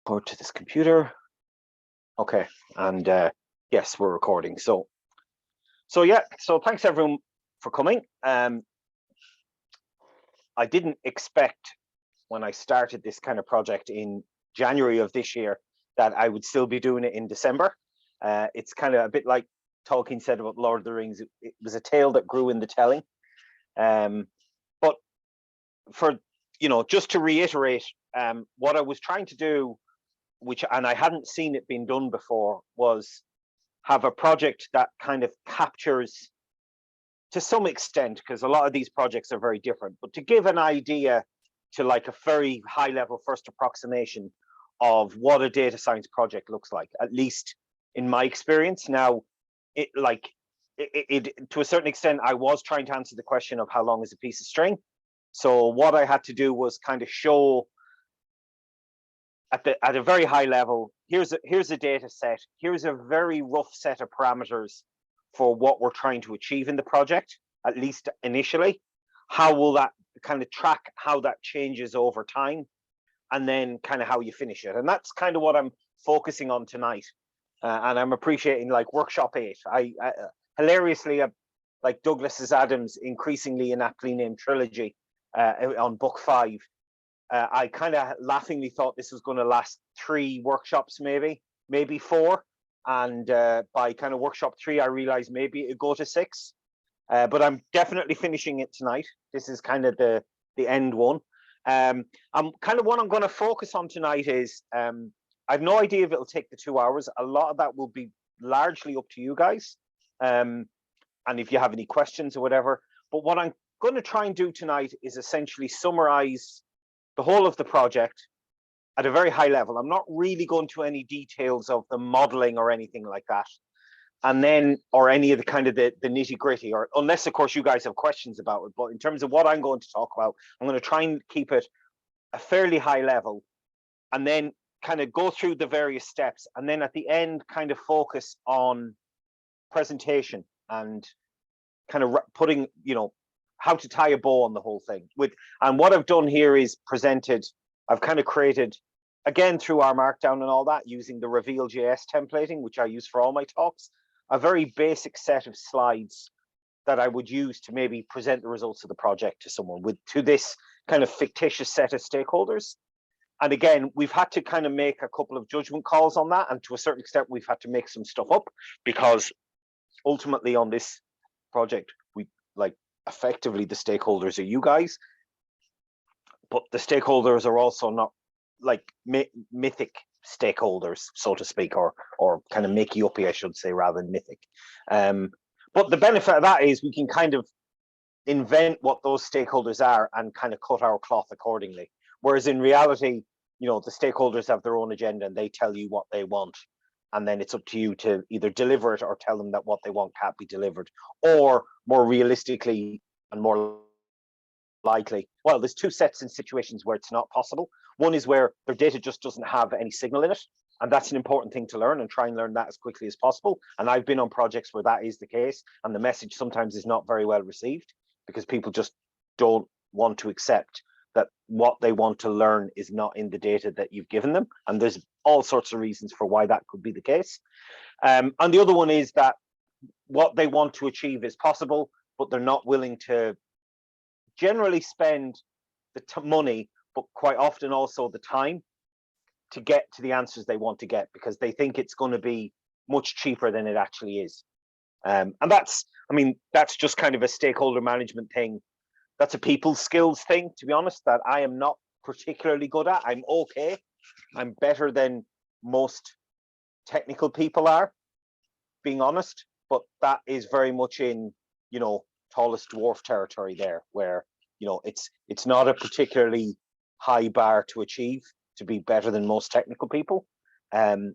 Board to this computer. Okay, and yes, we're recording. So yeah, so thanks everyone for coming. I didn't expect when I started this kind of project in January of this year that I would still be doing it in December. It's kind of a bit like Tolkien said about Lord of the Rings. It was a tale that grew in the telling. But for, just to reiterate, what I was trying to do, and I hadn't seen it being done before, was have a project that kind of captures, to some extent, because a lot of these projects are very different, but to give an idea to like a very high level first approximation of what a data science project looks like, at least in my experience. Now, it to a certain extent, I was trying to answer the question of how long is a piece of string. So what I had to do was kind of show at a very high level, here's a data set, here's a very rough set of parameters for what we're trying to achieve in the project, at least initially. How will that kind of track how that changes over time, and then kind of how you finish it. And that's kind of what I'm focusing on tonight. And I'm appreciating like workshop 8. I hilariously, like Douglas Adams' increasingly inaptly named trilogy on book 5. I kind of laughingly thought this was going to last 3 workshops, maybe 4. And by kind of workshop 3, I realized maybe it'd go to 6. But I'm definitely finishing it tonight. This is kind of the end one. I'm kind of what I'm going to focus on tonight is, I have no idea if it'll take the 2 hours. A lot of that will be largely up to you guys. And if you have any questions or whatever. But what I'm going to try and do tonight is essentially summarize the whole of the project at a very high level. I'm not really going to any details of the modeling or anything like that. And then, or any of the kind of the nitty gritty, or unless of course you guys have questions about it. But in terms of what I'm going to talk about, I'm going to try and keep it a fairly high level, and then kind of go through the various steps. And then at the end, kind of focus on presentation and kind of putting, how to tie a bow on the whole thing. And what I've done here is presented, I've kind of created, again, through our Markdown and all that, using the Reveal.js templating, which I use for all my talks, a very basic set of slides that I would use to maybe present the results of the project to someone, to this kind of fictitious set of stakeholders. And again, we've had to kind of make a couple of judgment calls on that. And to a certain extent, we've had to make some stuff up, because ultimately on this project, effectively the stakeholders are you guys, but the stakeholders are also not like mythic stakeholders, so to speak, or kind of makey-uppy, I should say, rather than mythic. But the benefit of that is we can kind of invent what those stakeholders are and kind of cut our cloth accordingly. Whereas in reality, the stakeholders have their own agenda and they tell you what they want. And then it's up to you to either deliver it or tell them that what they want can't be delivered. Or more realistically and more likely, well, there's 2 sets in situations where it's not possible. One is where their data just doesn't have any signal in it. And that's an important thing to learn, and try and learn that as quickly as possible. And I've been on projects where that is the case. And the message sometimes is not very well received because people just don't want to accept that what they want to learn is not in the data that you've given them. And there's all sorts of reasons for why that could be the case. And the other one is that what they want to achieve is possible, but they're not willing to generally spend the money, but quite often also the time to get to the answers they want to get, because they think it's going to be much cheaper than it actually is. And that's just kind of a stakeholder management thing. That's a people skills thing, to be honest, that I am not particularly good at. I'm okay. I'm better than most technical people are, being honest. But that is very much in, tallest dwarf territory there, where, it's not a particularly high bar to achieve to be better than most technical people. So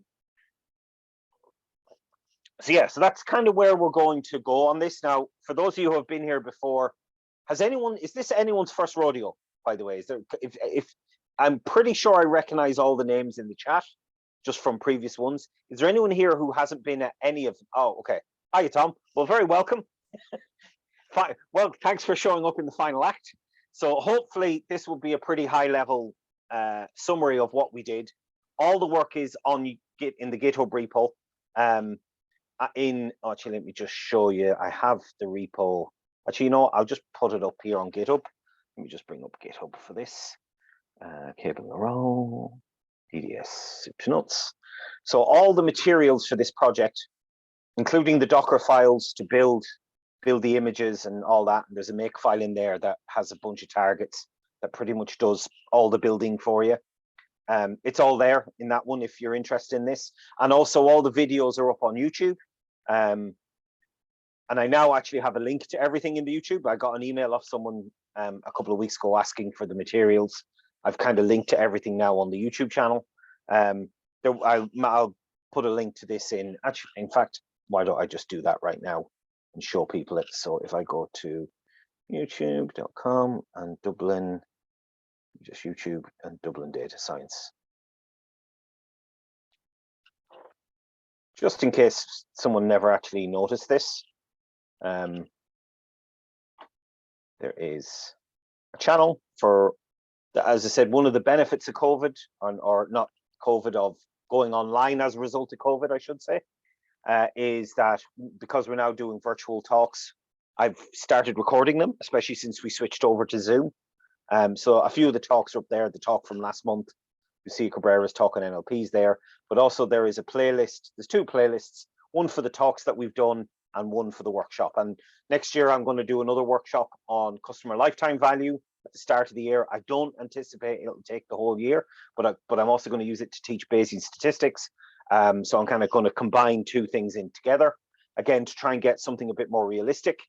so that's kind of where we're going to go on this. Now, for those of you who have been here before, is this anyone's first rodeo, by the way? Is there, if I'm pretty sure I recognize all the names in the chat just from previous ones. Is there anyone here who hasn't been at any of? Oh, okay. Hiya, Tom. Well, very welcome. Well, thanks for showing up in the final act. So hopefully this will be a pretty high level summary of what we did. all the work is on Git in the GitHub repo. Actually, let me just show you. I have the repo. Actually, you know, I'll just put it up here on GitHub. Let me just bring up GitHub for this. Cable in a row, PDS, soup to nuts. So all the materials for this project, including the Docker files to build the images and all that. And there's a make file in there that has a bunch of targets that pretty much does all the building for you. It's all there in that one if you're interested in this. And also all the videos are up on YouTube. And I now actually have a link to everything in the YouTube. I got an email off someone a couple of weeks ago asking for the materials. I've kind of linked to everything now on the YouTube channel. I'll put a link to this in. Actually, in fact, why don't I just do that right now and show people it? So if I go to youtube.com and Dublin, just YouTube and Dublin Data Science. Just in case someone never actually noticed this, there is a channel for, as I said, one of the benefits of COVID, or not COVID, of going online as a result of COVID, I should say, is that because we're now doing virtual talks, I've started recording them, especially since we switched over to Zoom. So a few of the talks are up there. The talk from last month, Lucia Cabrera's talk on NLPs there, but also there is a playlist. There's two playlists, one for the talks that we've done and one for the workshop. And next year, I'm going to do another workshop on customer lifetime value at the start of the year. I don't anticipate it'll take the whole year, but I'm also going to use it to teach Bayesian statistics. So I'm kind of going to combine two things in together, again, to try and get something a bit more realistic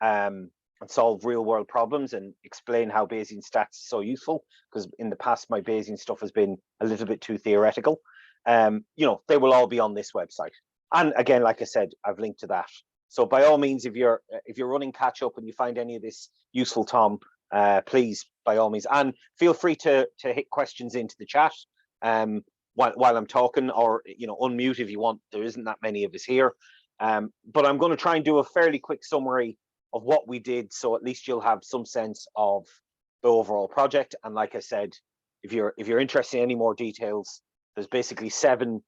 and solve real world problems and explain how Bayesian stats is so useful, because in the past, my Bayesian stuff has been a little bit too theoretical. You know, they will all be on this website. And again, like I said, I've linked to that. So by all means, if you're running catch up and you find any of this useful, Tom, please, by all means, and feel free to hit questions into the chat while I'm talking, or unmute if you want. There isn't that many of us here, but I'm going to try and do a fairly quick summary of what we did, so at least you'll have some sense of the overall project. And like I said, if you're interested in any more details, there's basically 7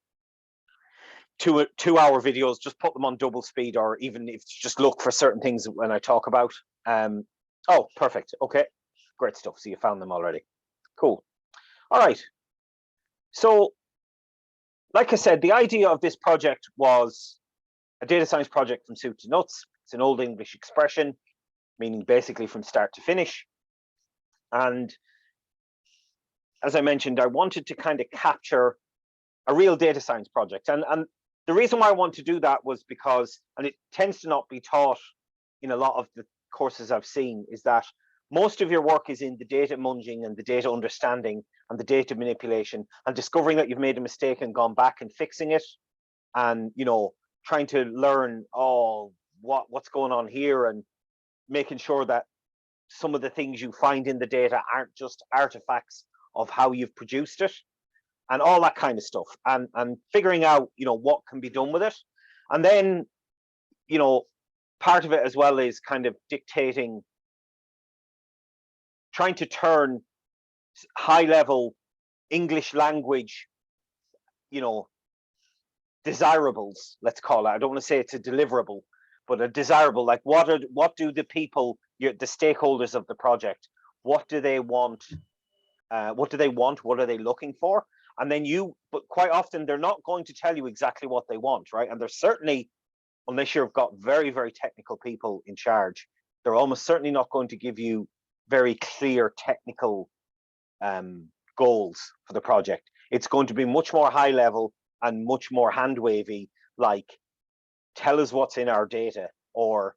two-hour videos. Just put them on double speed, or even if just look for certain things when I talk about. Oh, perfect. Okay, great stuff. So you found them already. Cool. All right. So, like I said, the idea of this project was a data science project from soup to nuts. It's an old English expression, meaning basically from start to finish. And as I mentioned, I wanted to kind of capture a real data science project. And the reason why I want to do that was because, and it tends to not be taught in a lot of the courses I've seen, is that most of your work is in the data munging and the data understanding and the data manipulation and discovering that you've made a mistake and gone back and fixing it, and trying to learn what's going on here and making sure that some of the things you find in the data aren't just artifacts of how you've produced it and all that kind of stuff, and figuring out what can be done with it. And then part of it as well is kind of dictating, trying to turn high level English language desirables, let's call it. I don't want to say it's a deliverable, but a desirable, like what do the people, the stakeholders of the project, what do they want? What are they looking for? And then but quite often they're not going to tell you exactly what they want, right? And they're certainly, unless you've got very, very technical people in charge, they're almost certainly not going to give you very clear technical goals for the project. It's going to be much more high level and much more hand wavy, like, tell us what's in our data, or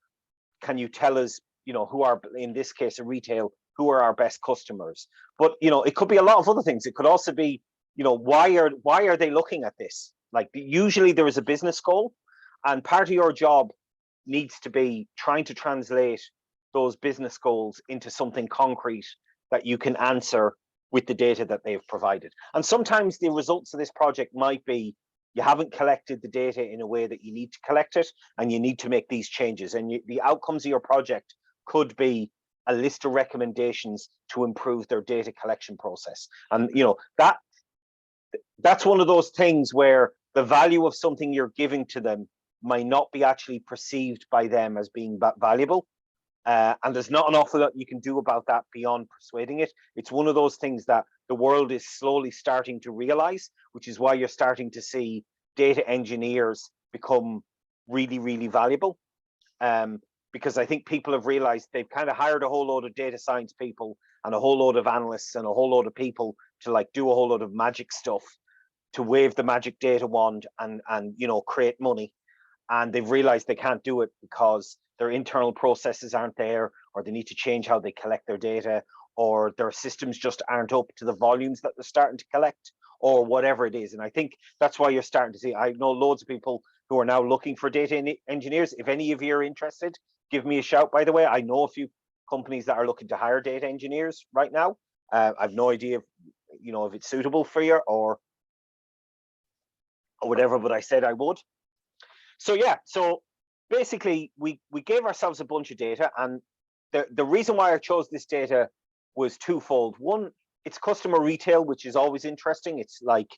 can you tell us, who are, in this case, a retail, who are our best customers? But it could be a lot of other things. It could also be, why are they looking at this? Like, usually there is a business goal, and part of your job needs to be trying to translate those business goals into something concrete that you can answer with the data that they've provided. And sometimes the results of this project might be you haven't collected the data in a way that you need to collect it, and you need to make these changes. And the outcomes of your project could be a list of recommendations to improve their data collection process. And that that's one of those things where the value of something you're giving to them might not be actually perceived by them as being valuable. And there's not an awful lot you can do about that beyond persuading it. It's one of those things that the world is slowly starting to realize, which is why you're starting to see data engineers become really, really valuable. Because I think people have realized they've kind of hired a whole load of data science people and a whole load of analysts and a whole load of people to like do a whole load of magic stuff, to wave the magic data wand and create money. And they've realized they can't do it because their internal processes aren't there, or they need to change how they collect their data, or their systems just aren't up to the volumes that they're starting to collect, or whatever it is. And I think that's why you're starting to see, I know loads of people who are now looking for data engineers. If any of you are interested, give me a shout, by the way. I know a few companies that are looking to hire data engineers right now. I've no idea if it's suitable for you or whatever, but I said I would. So yeah, so basically we gave ourselves a bunch of data, and the reason why I chose this data was twofold. One, it's customer retail, which is always interesting. It's like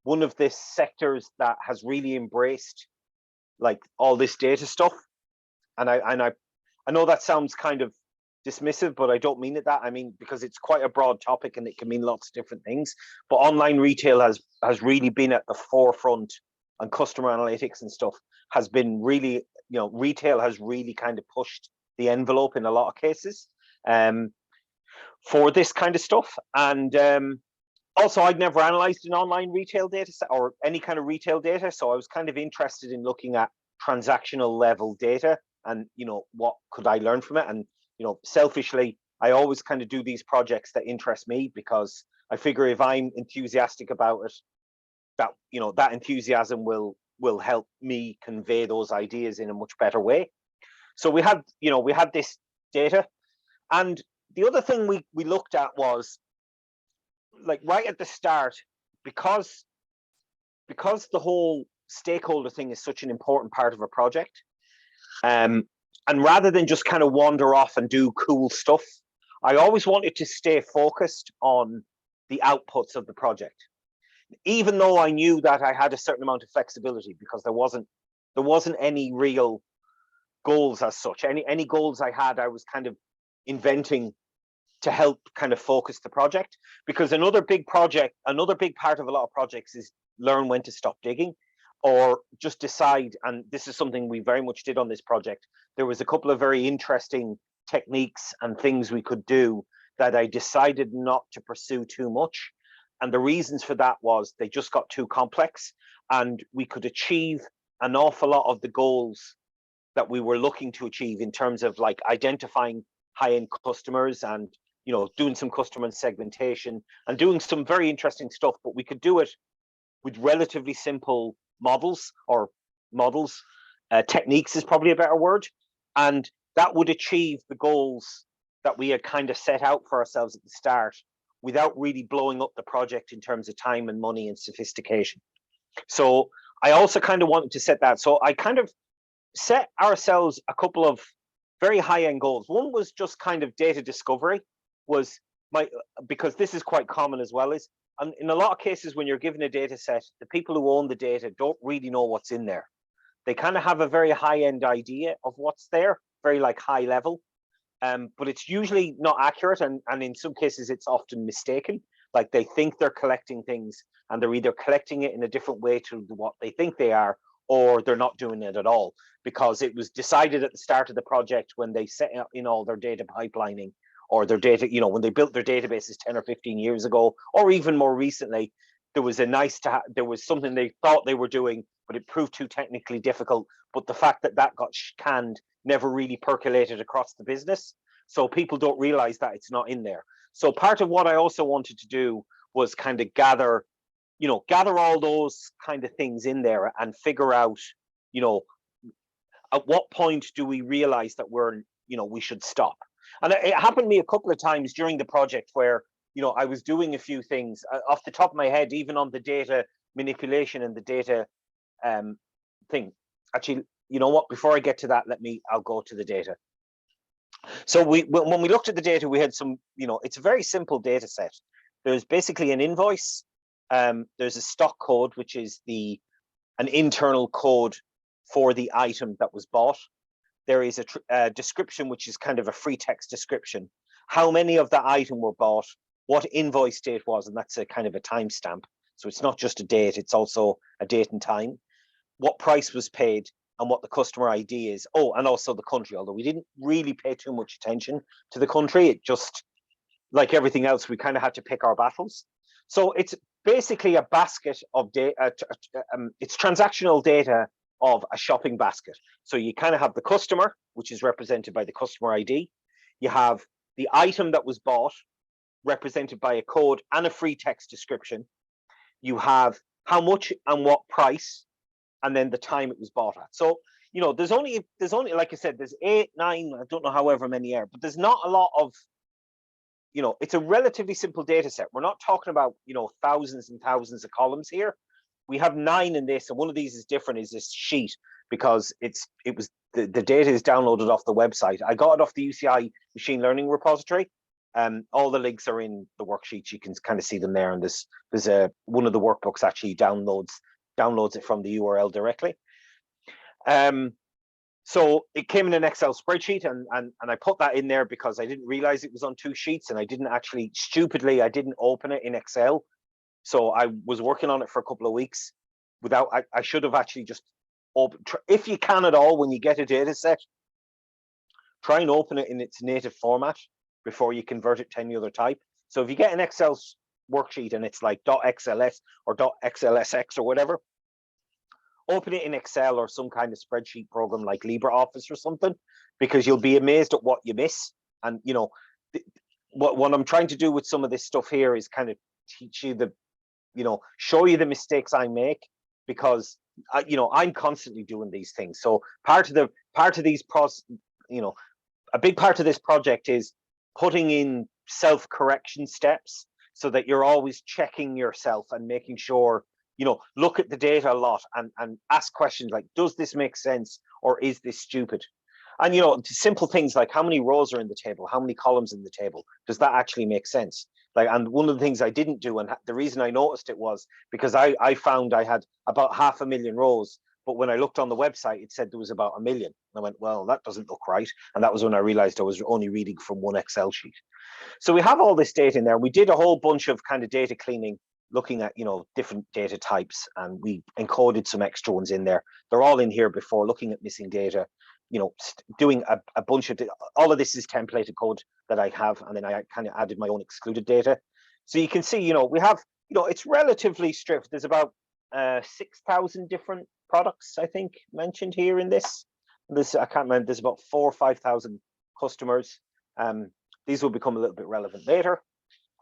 one of the sectors that has really embraced like all this data stuff. And I know that sounds kind of dismissive, but I don't mean it that. I mean, because it's quite a broad topic and it can mean lots of different things. But online retail has really been at the forefront, and customer analytics and stuff has been really, retail has really kind of pushed the envelope in a lot of cases for this kind of stuff. And also, I'd never analyzed an online retail data set or any kind of retail data. So I was kind of interested in looking at transactional level data and, what could I learn from it? And, selfishly, I always kind of do these projects that interest me, because I figure if I'm enthusiastic about it, that, that enthusiasm will help me convey those ideas in a much better way. So we had this data. And the other thing we looked at was, like, right at the start, because the whole stakeholder thing is such an important part of a project, and rather than just kind of wander off and do cool stuff, I always wanted to stay focused on the outputs of the project, even though I knew that I had a certain amount of flexibility, because there wasn't any real goals as such. Any goals I had, I was kind of inventing to help kind of focus the project. Because another big part of a lot of projects is learn when to stop digging, or just decide. And this is something we very much did on this project. There was a couple of very interesting techniques and things we could do that I decided not to pursue too much. And the reasons for that was they just got too complex, and we could achieve an awful lot of the goals that we were looking to achieve in terms of like identifying high-end customers and doing some customer segmentation and doing some very interesting stuff. But we could do it with relatively simple models. Techniques is probably a better word, and that would achieve the goals that we had kind of set out for ourselves at the start, without really blowing up the project in terms of time and money and sophistication. So I also kind of wanted to set that. So I kind of set ourselves a couple of very high-end goals. One was just kind of data discovery, because this is quite common as well, is in a lot of cases when you're given a data set, the people who own the data don't really know what's in there. They kind of have a very high-end idea of what's there, very like high level. But it's usually not accurate, and in some cases it's often mistaken. Like they think they're collecting things, and they're either collecting it in a different way to what they think they are, or they're not doing it at all, because it was decided at the start of the project when they set in all their data pipelining, or their data, when they built their databases 10 or 15 years ago, or even more recently, there was there was something they thought they were doing, but it proved too technically difficult. But the fact that got canned never really percolated across the business. So people don't realize that it's not in there. So part of what I also wanted to do was kind of gather all those kind of things in there and figure out, at what point do we realize that we should stop. And it happened to me a couple of times during the project where, I was doing a few things off the top of my head, even on the data manipulation and the data thing. Actually, you know what, before I get to that, I'll go to the data. So when we looked at the data, we had some, it's a very simple data set. There's basically an invoice, There's a stock code, which is an internal code for the item that was bought. There is a description, which is kind of a free text description. How many of the item were bought, what invoice date was, and that's a kind of a timestamp. So it's not just a date, it's also a date and time. What price was paid and what the customer ID is. Oh, and also the country, although we didn't really pay too much attention to the country. It just, like everything else, we kind of had to pick our battles. So it's basically a basket of data. It's transactional data of a shopping basket. So you kind of have the customer, which is represented by the customer ID. You have the item that was bought, represented by a code and a free text description. You have how much and what price, and then the time it was bought at. So, you know, there's only, like I said, there's 8, 9, I don't know however many are, but there's not a lot of, you know, it's a relatively simple data set. We're not talking about, you know, thousands and thousands of columns here. We have 9 in this, and one of these is different, is this sheet, because the data is downloaded off the website. I got it off the UCI machine learning repository. All the links are in the worksheets. You can kind of see them there, and there's one of the workbooks actually downloads it from the URL directly. So it came in an Excel spreadsheet, and I put that in there because I didn't realize it was on 2 sheets, and I didn't actually, stupidly, I didn't open it in Excel. So I was working on it for a couple of weeks without, I should have actually just opened, if you can at all, when you get a data set, try and open it in its native format before you convert it to any other type. So if you get an Excel worksheet and it's like .xls or .xlsx or whatever, open it in Excel or some kind of spreadsheet program like LibreOffice or something, because you'll be amazed at what you miss. And, you know, what I'm trying to do with some of this stuff here is kind of teach you show you the mistakes I make, because you know, I'm constantly doing these things. So part of these a big part of this project is putting in self-correction steps so that you're always checking yourself and making sure, you know, look at the data a lot and ask questions like, does this make sense, or is this stupid? And, you know, simple things like how many rows are in the table, how many columns in the table, does that actually make sense? Like, and one of the things I didn't do, and the reason I noticed it was because I found I had about 500,000 rows, but when I looked on the website, it said there was about 1 million. I went, well, that doesn't look right. And that was when I realized I was only reading from one Excel sheet. So we have all this data in there. We did a whole bunch of kind of data cleaning, looking at, you know, different data types, and we encoded some extra ones in there. They're all in here before, looking at missing data, you know, doing a bunch of, all of this is templated code that I have, and then I kind of added my own excluded data. So you can see, you know, we have, you know, it's relatively strict. There's about 6,000 different products, I think, mentioned here in this. I can't remember, there's about 4,000 or 5,000 customers. These will become a little bit relevant later.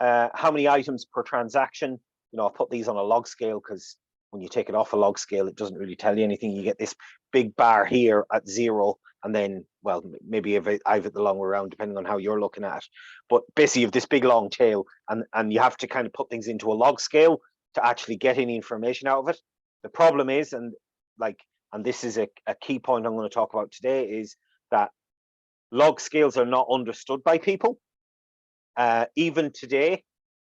How many items per transaction? You know, I'll put these on a log scale, because when you take it off a log scale, it doesn't really tell you anything. You get this big bar here at 0, and then, well, maybe I've it the long way around, depending on how you're looking at it. But basically, you have this big long tail, and you have to kind of put things into a log scale to actually get any information out of it. The problem is, and this is a key point I'm going to talk about today, is that log scales are not understood by people. Even today,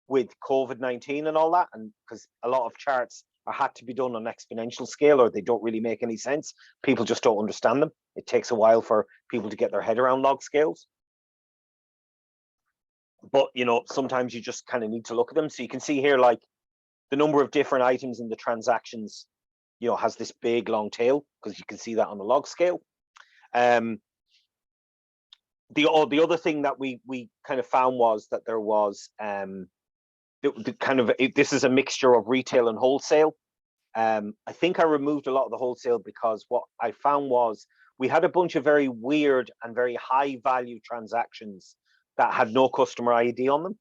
with COVID-19 and all that, and because a lot of charts had to be done on exponential scale, or they don't really make any sense. People just don't understand them. It takes a while for people to get their head around log scales. But, you know, sometimes you just kind of need to look at them. So you can see here, like, the number of different items in the transactions, you know, has this big long tail, because you can see that on the log scale. The other thing that we kind of found was that there was this is a mixture of retail and wholesale. I think I removed a lot of the wholesale, because what I found was we had a bunch of very weird and very high value transactions that had no customer ID on them.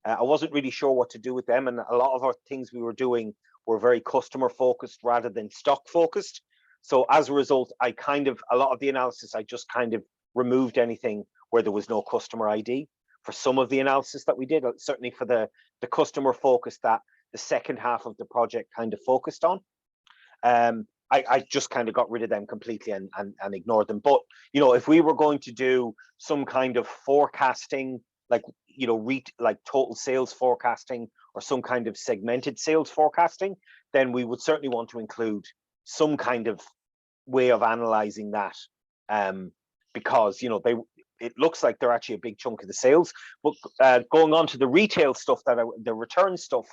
I wasn't really sure what to do with them, and a lot of our things we were doing were very customer focused rather than stock focused. So as a result, a lot of the analysis, I just kind of removed anything where there was no customer ID for some of the analysis that we did, certainly for the customer focus that the second half of the project kind of focused on. I just kind of got rid of them completely and ignored them. But, you know, if we were going to do some kind of forecasting, like, you know, like total sales forecasting or some kind of segmented sales forecasting, then we would certainly want to include some kind of way of analyzing that, because it looks like they're actually a big chunk of the sales. But going on to the retail stuff, the return stuff,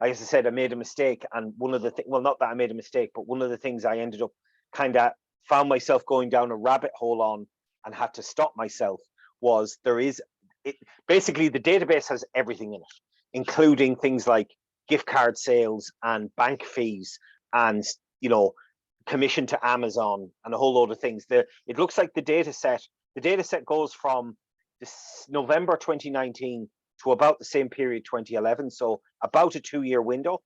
as I said, I made a mistake, and one of the well, not that I made a mistake, but one of the things I ended up kind of found myself going down a rabbit hole on and had to stop myself was basically the database has everything in it, including things like gift card sales and bank fees and commission to Amazon and a whole load of things. It looks like the data set goes from November 2019 to about the same period 2011, so about a 2-year window.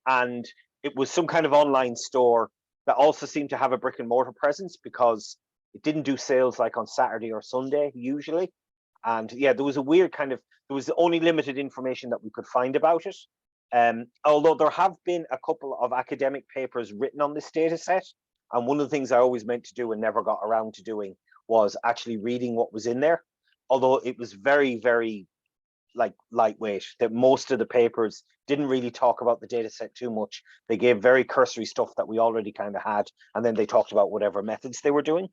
And it was some kind of online store that also seemed to have a brick and mortar presence, because it didn't do sales like on Saturday or Sunday usually. And yeah, there was a weird there was only limited information that we could find about it. Although there have been a couple of academic papers written on this data set, and one of the things I always meant to do and never got around to doing was actually reading what was in there. Although it was very, very lightweight, that most of the papers didn't really talk about the data set too much. They gave very cursory stuff that we already kind of had, and then they talked about whatever methods they were doing.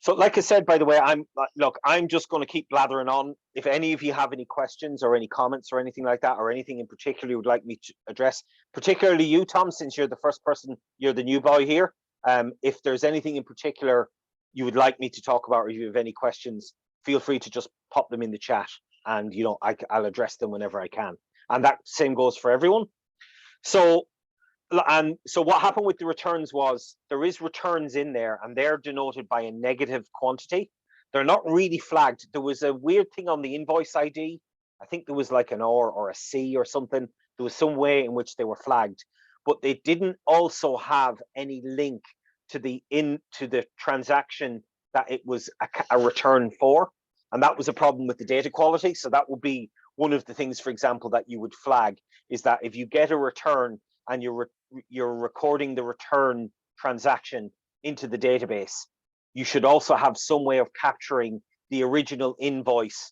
So like I said, by the way, I'm just going to keep blathering on. If any of you have any questions or any comments or anything like that, or anything in particular you would like me to address, particularly you, Tom, since you're the first person, you're the new boy here. If there's anything in particular you would like me to talk about, or if you have any questions, feel free to just pop them in the chat, and I'll address them whenever I can. And that same goes for everyone. So what happened with the returns was there is returns in there, and they're denoted by a negative quantity. They're not really flagged. There was a weird thing on the invoice ID. I think there was like an R or a C or something. There was some way in which they were flagged, but they didn't also have any link to the transaction that it was a return for. And that was a problem with the data quality. So that would be one of the things, for example, that you would flag, is that if you get a return and you're recording the return transaction into the database, you should also have some way of capturing the original invoice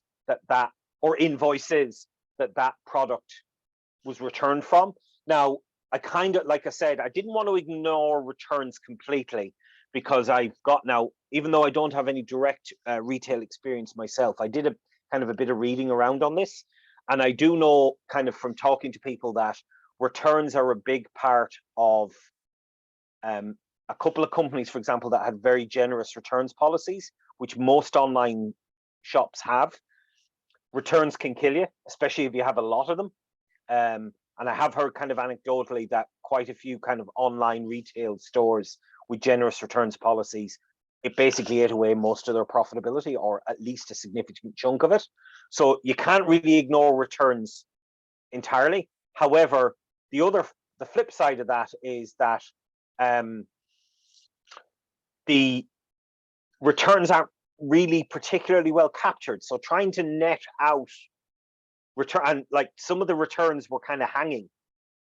or invoices that product was returned from. Now, I kind of, like I said, I didn't want to ignore returns completely, because I've got now, even though I don't have any direct retail experience myself, I did a bit of reading around on this. And I do know, kind of from talking to people, that returns are a big part of a couple of companies, for example, that had very generous returns policies, which most online shops have. Returns can kill you, especially if you have a lot of them. And I have heard kind of anecdotally that quite a few kind of online retail stores with generous returns policies, it basically ate away most of their profitability, or at least a significant chunk of it. So you can't really ignore returns entirely. However, the flip side of that is that the returns aren't really particularly well captured. So trying to net out return, like some of the returns were kind of hanging.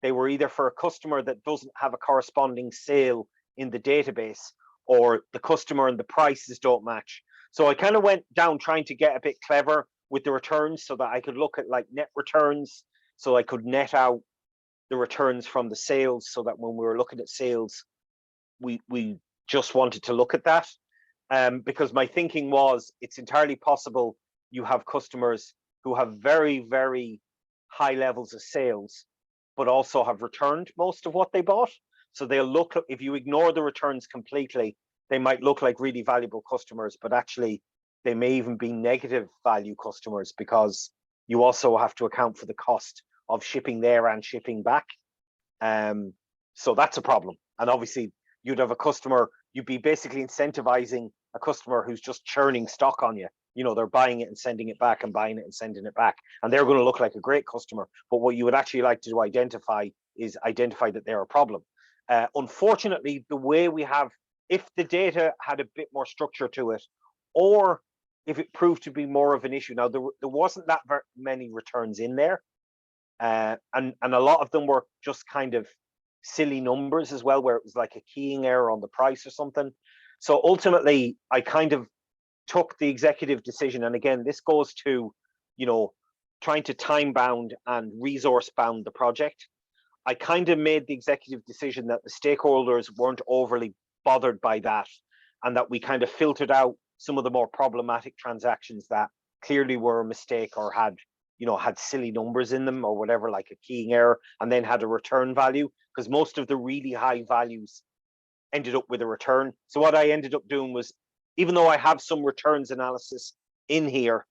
They were either for a customer that doesn't have a corresponding sale in the database, or the customer and the prices don't match. So I kind of went down trying to get a bit clever with the returns, so that I could look at like net returns, so I could net out the returns from the sales, so that when we were looking at sales, we just wanted to look at that. Because my thinking was, it's entirely possible you have customers who have very, very high levels of sales, but also have returned most of what they bought. So they'll look, if you ignore the returns completely, they might look like really valuable customers, but actually they may even be negative value customers, because you also have to account for the cost of shipping there and shipping back. So that's a problem. And obviously you'd have a customer, you'd be basically incentivizing a customer who's just churning stock on you. They're buying it and sending it back, and buying it and sending it back. And they're going to look like a great customer. But what you would actually like to identify that they're a problem. Unfortunately, the way we have, if the data had a bit more structure to it, or if it proved to be more of an issue. Now, there wasn't that very many returns in there. And a lot of them were just kind of silly numbers as well, where it was like a keying error on the price or something. So ultimately, I kind of took the executive decision. And again, this goes to, trying to time bound and resource bound the project, I kind of made the executive decision that the stakeholders weren't overly bothered by that, and that we kind of filtered out some of the more problematic transactions that clearly were a mistake or had, had silly numbers in them or whatever, like a keying error, and then had a return value, because most of the really high values ended up with a return. So what I ended up doing was, even though I have some returns analysis in here,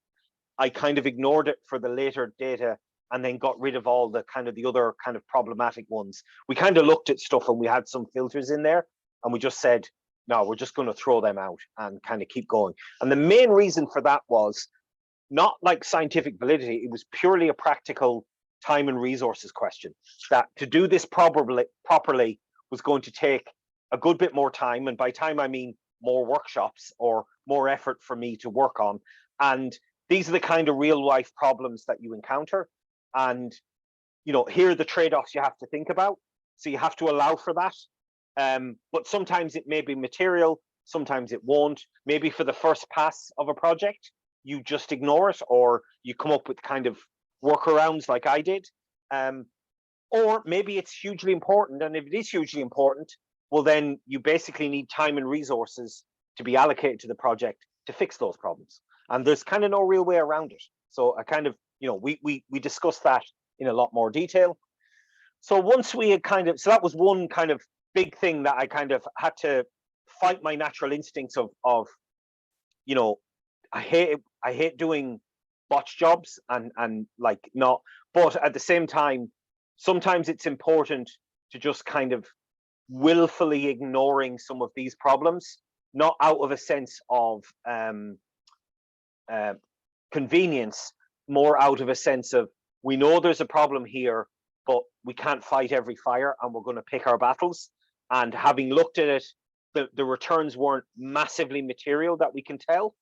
I kind of ignored it for the later data and then got rid of all the other kind of problematic ones. We kind of looked at stuff and we had some filters in there, and we just said, no, we're just going to throw them out and kind of keep going. And the main reason for that was not like scientific validity. It was purely a practical time and resources question, that to do this properly was going to take a good bit more time. And by time, I mean more workshops or more effort for me to work on. And these are the kind of real life problems that you encounter. And, here are the trade-offs you have to think about. So you have to allow for that. But sometimes it may be material, sometimes it won't. Maybe for the first pass of a project, you just ignore it, or you come up with kind of workarounds like I did. Or maybe it's hugely important. And if it is hugely important, well, then you basically need time and resources to be allocated to the project to fix those problems. And there's kind of no real way around it. So I kind of, we discussed that in a lot more detail. So once we had so that was one kind of big thing that I kind of had to fight my natural instincts of I hate doing botch jobs and like not, but at the same time, sometimes it's important to just kind of willfully ignoring some of these problems, not out of a sense of convenience, more out of a sense of, we know there's a problem here, but we can't fight every fire, and we're going to pick our battles. And having looked at it, the returns weren't massively material that we can tell,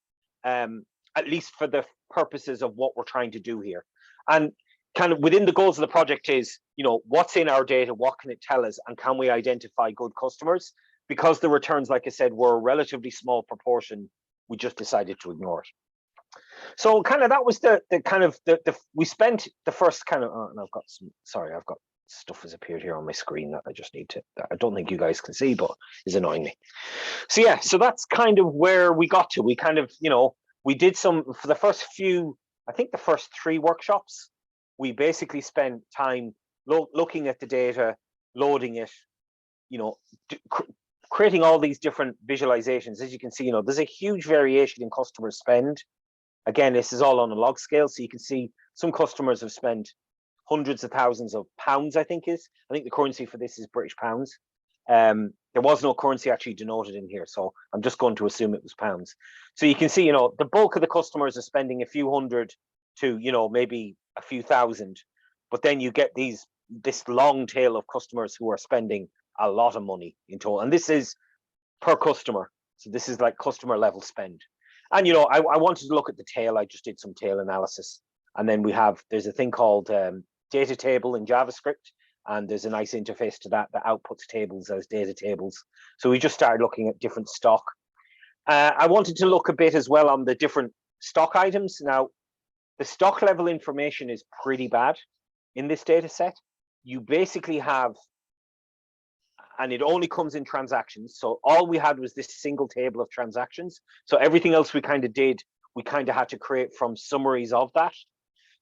at least for the purposes of what we're trying to do here. And kind of within the goals of the project is, what's in our data, what can it tell us, and can we identify good customers? Because the returns, like I said, were a relatively small proportion, we just decided to ignore it. So kind of that was the we spent the first kind of, and I've got stuff has appeared here on my screen that I just need to, that I don't think you guys can see, but is annoying me. So yeah, so that's kind of where we got to. We kind of, we did some, for the first few, I think the first 3 workshops, we basically spent time looking at the data, loading it, creating all these different visualizations. As you can see, there's a huge variation in customer spend. Again, this is all on a log scale, so you can see some customers have spent hundreds of thousands of pounds, I think the currency for this is British pounds. There was no currency actually denoted in here, so I'm just going to assume it was pounds. So you can see, the bulk of the customers are spending a few hundred to, maybe a few thousand, but then you get this long tail of customers who are spending a lot of money in total. And this is per customer. So this is like customer level spend. And, I wanted to look at the tail. I just did some tail analysis. And then there's a thing called data table in JavaScript. And there's a nice interface to that outputs tables as data tables. So we just started looking at different stock. I wanted to look a bit as well on the different stock items. Now, the stock level information is pretty bad in this data set. You basically have, and it only comes in transactions. So all we had was this single table of transactions. So everything else we kind of did, we kind of had to create from summaries of that.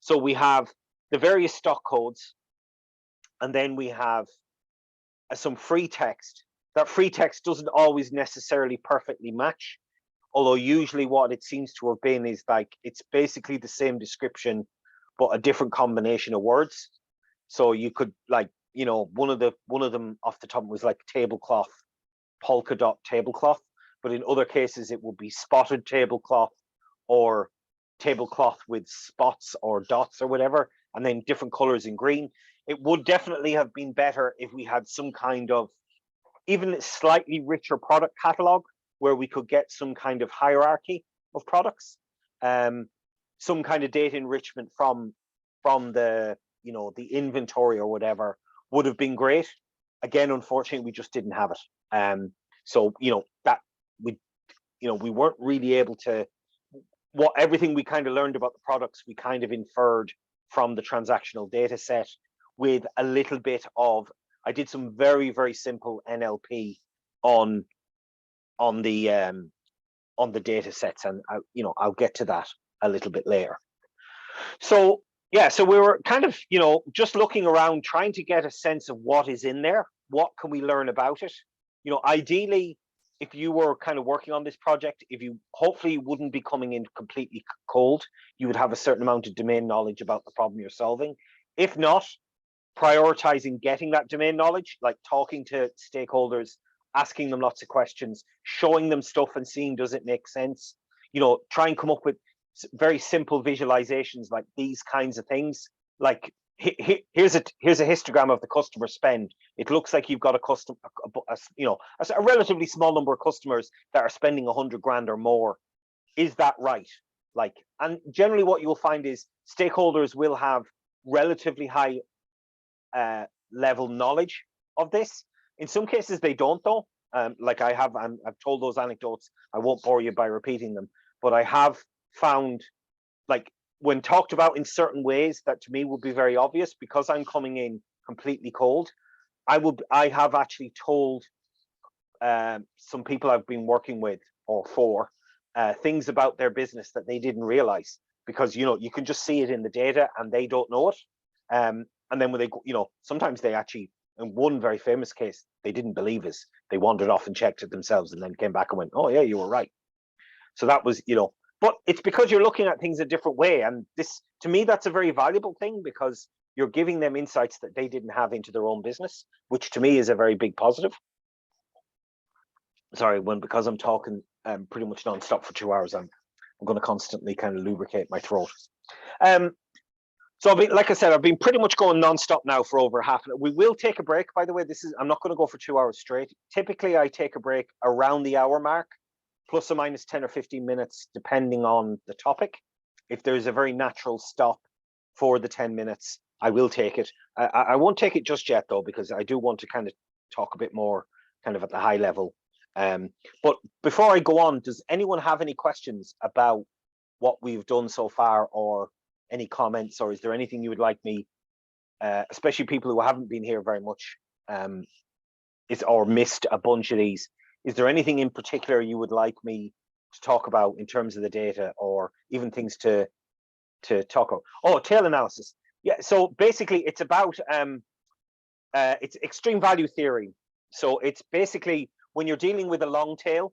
So we have the various stock codes, and then we have some free text. That free text doesn't always necessarily perfectly match, although usually what it seems to have been is like, it's basically the same description, but a different combination of words. So you could one of them off the top was like tablecloth, polka dot tablecloth, but in other cases it would be spotted tablecloth or tablecloth with spots or dots or whatever, and then different colors in green. It would definitely have been better if we had some kind of even slightly richer product catalog where we could get some kind of hierarchy of products, some kind of data enrichment from the the inventory or whatever would have been great. Again, unfortunately, we just didn't have it. So that we weren't really able to, everything we kind of learned about the products, we kind of inferred from the transactional data set with a little bit of, I did some very, very simple NLP on the data sets, and I'll get to that a little bit later. So yeah, so we were kind of just looking around, trying to get a sense of what is in there, what can we learn about it. Ideally, if you were kind of working on this project, if you hopefully wouldn't be coming in completely cold, you would have a certain amount of domain knowledge about the problem you're solving. If not, prioritizing getting that domain knowledge, like talking to stakeholders, asking them lots of questions, showing them stuff and seeing, does it make sense? Try and come up with very simple visualizations like these kinds of things. Like here's a histogram of the customer spend. It looks like you've got a relatively small number of customers that are spending 100 grand or more. Is that right? And generally what you'll find is stakeholders will have relatively high level knowledge of this. In some cases they don't, though. Like I've told those anecdotes. I won't bore you by repeating them, but I have found, like, when talked about in certain ways that to me would be very obvious, because I'm coming in completely cold, I have actually told some people I've been working with or for things about their business that they didn't realize, because you can just see it in the data and they don't know it. And then when they sometimes they actually, in one very famous case, they didn't believe us. They wandered off and checked it themselves and then came back and went, oh yeah, you were right. So that was, but it's because you're looking at things a different way. And this, to me, that's a very valuable thing, because you're giving them insights that they didn't have into their own business, which to me is a very big positive. Sorry, because I'm talking pretty much nonstop for 2 hours, I'm going to constantly kind of lubricate my throat. So like I said, I've been pretty much going nonstop now for over half an hour. We will take a break, by the way. I'm not going to go for 2 hours straight. Typically, I take a break around the hour mark, plus or minus 10 or 15 minutes, depending on the topic. If there's a very natural stop for the 10 minutes, I will take it. I won't take it just yet, though, because I do want to kind of talk a bit more kind of at the high level. But before I go on, does anyone have any questions about what we've done so far, or any comments, or is there anything you would like me, especially people who haven't been here very much, or missed a bunch of these, is there anything in particular you would like me to talk about in terms of the data, or even things to talk about? Oh, tail analysis. Yeah, so basically it's about it's extreme value theory. So it's basically when you're dealing with a long tail,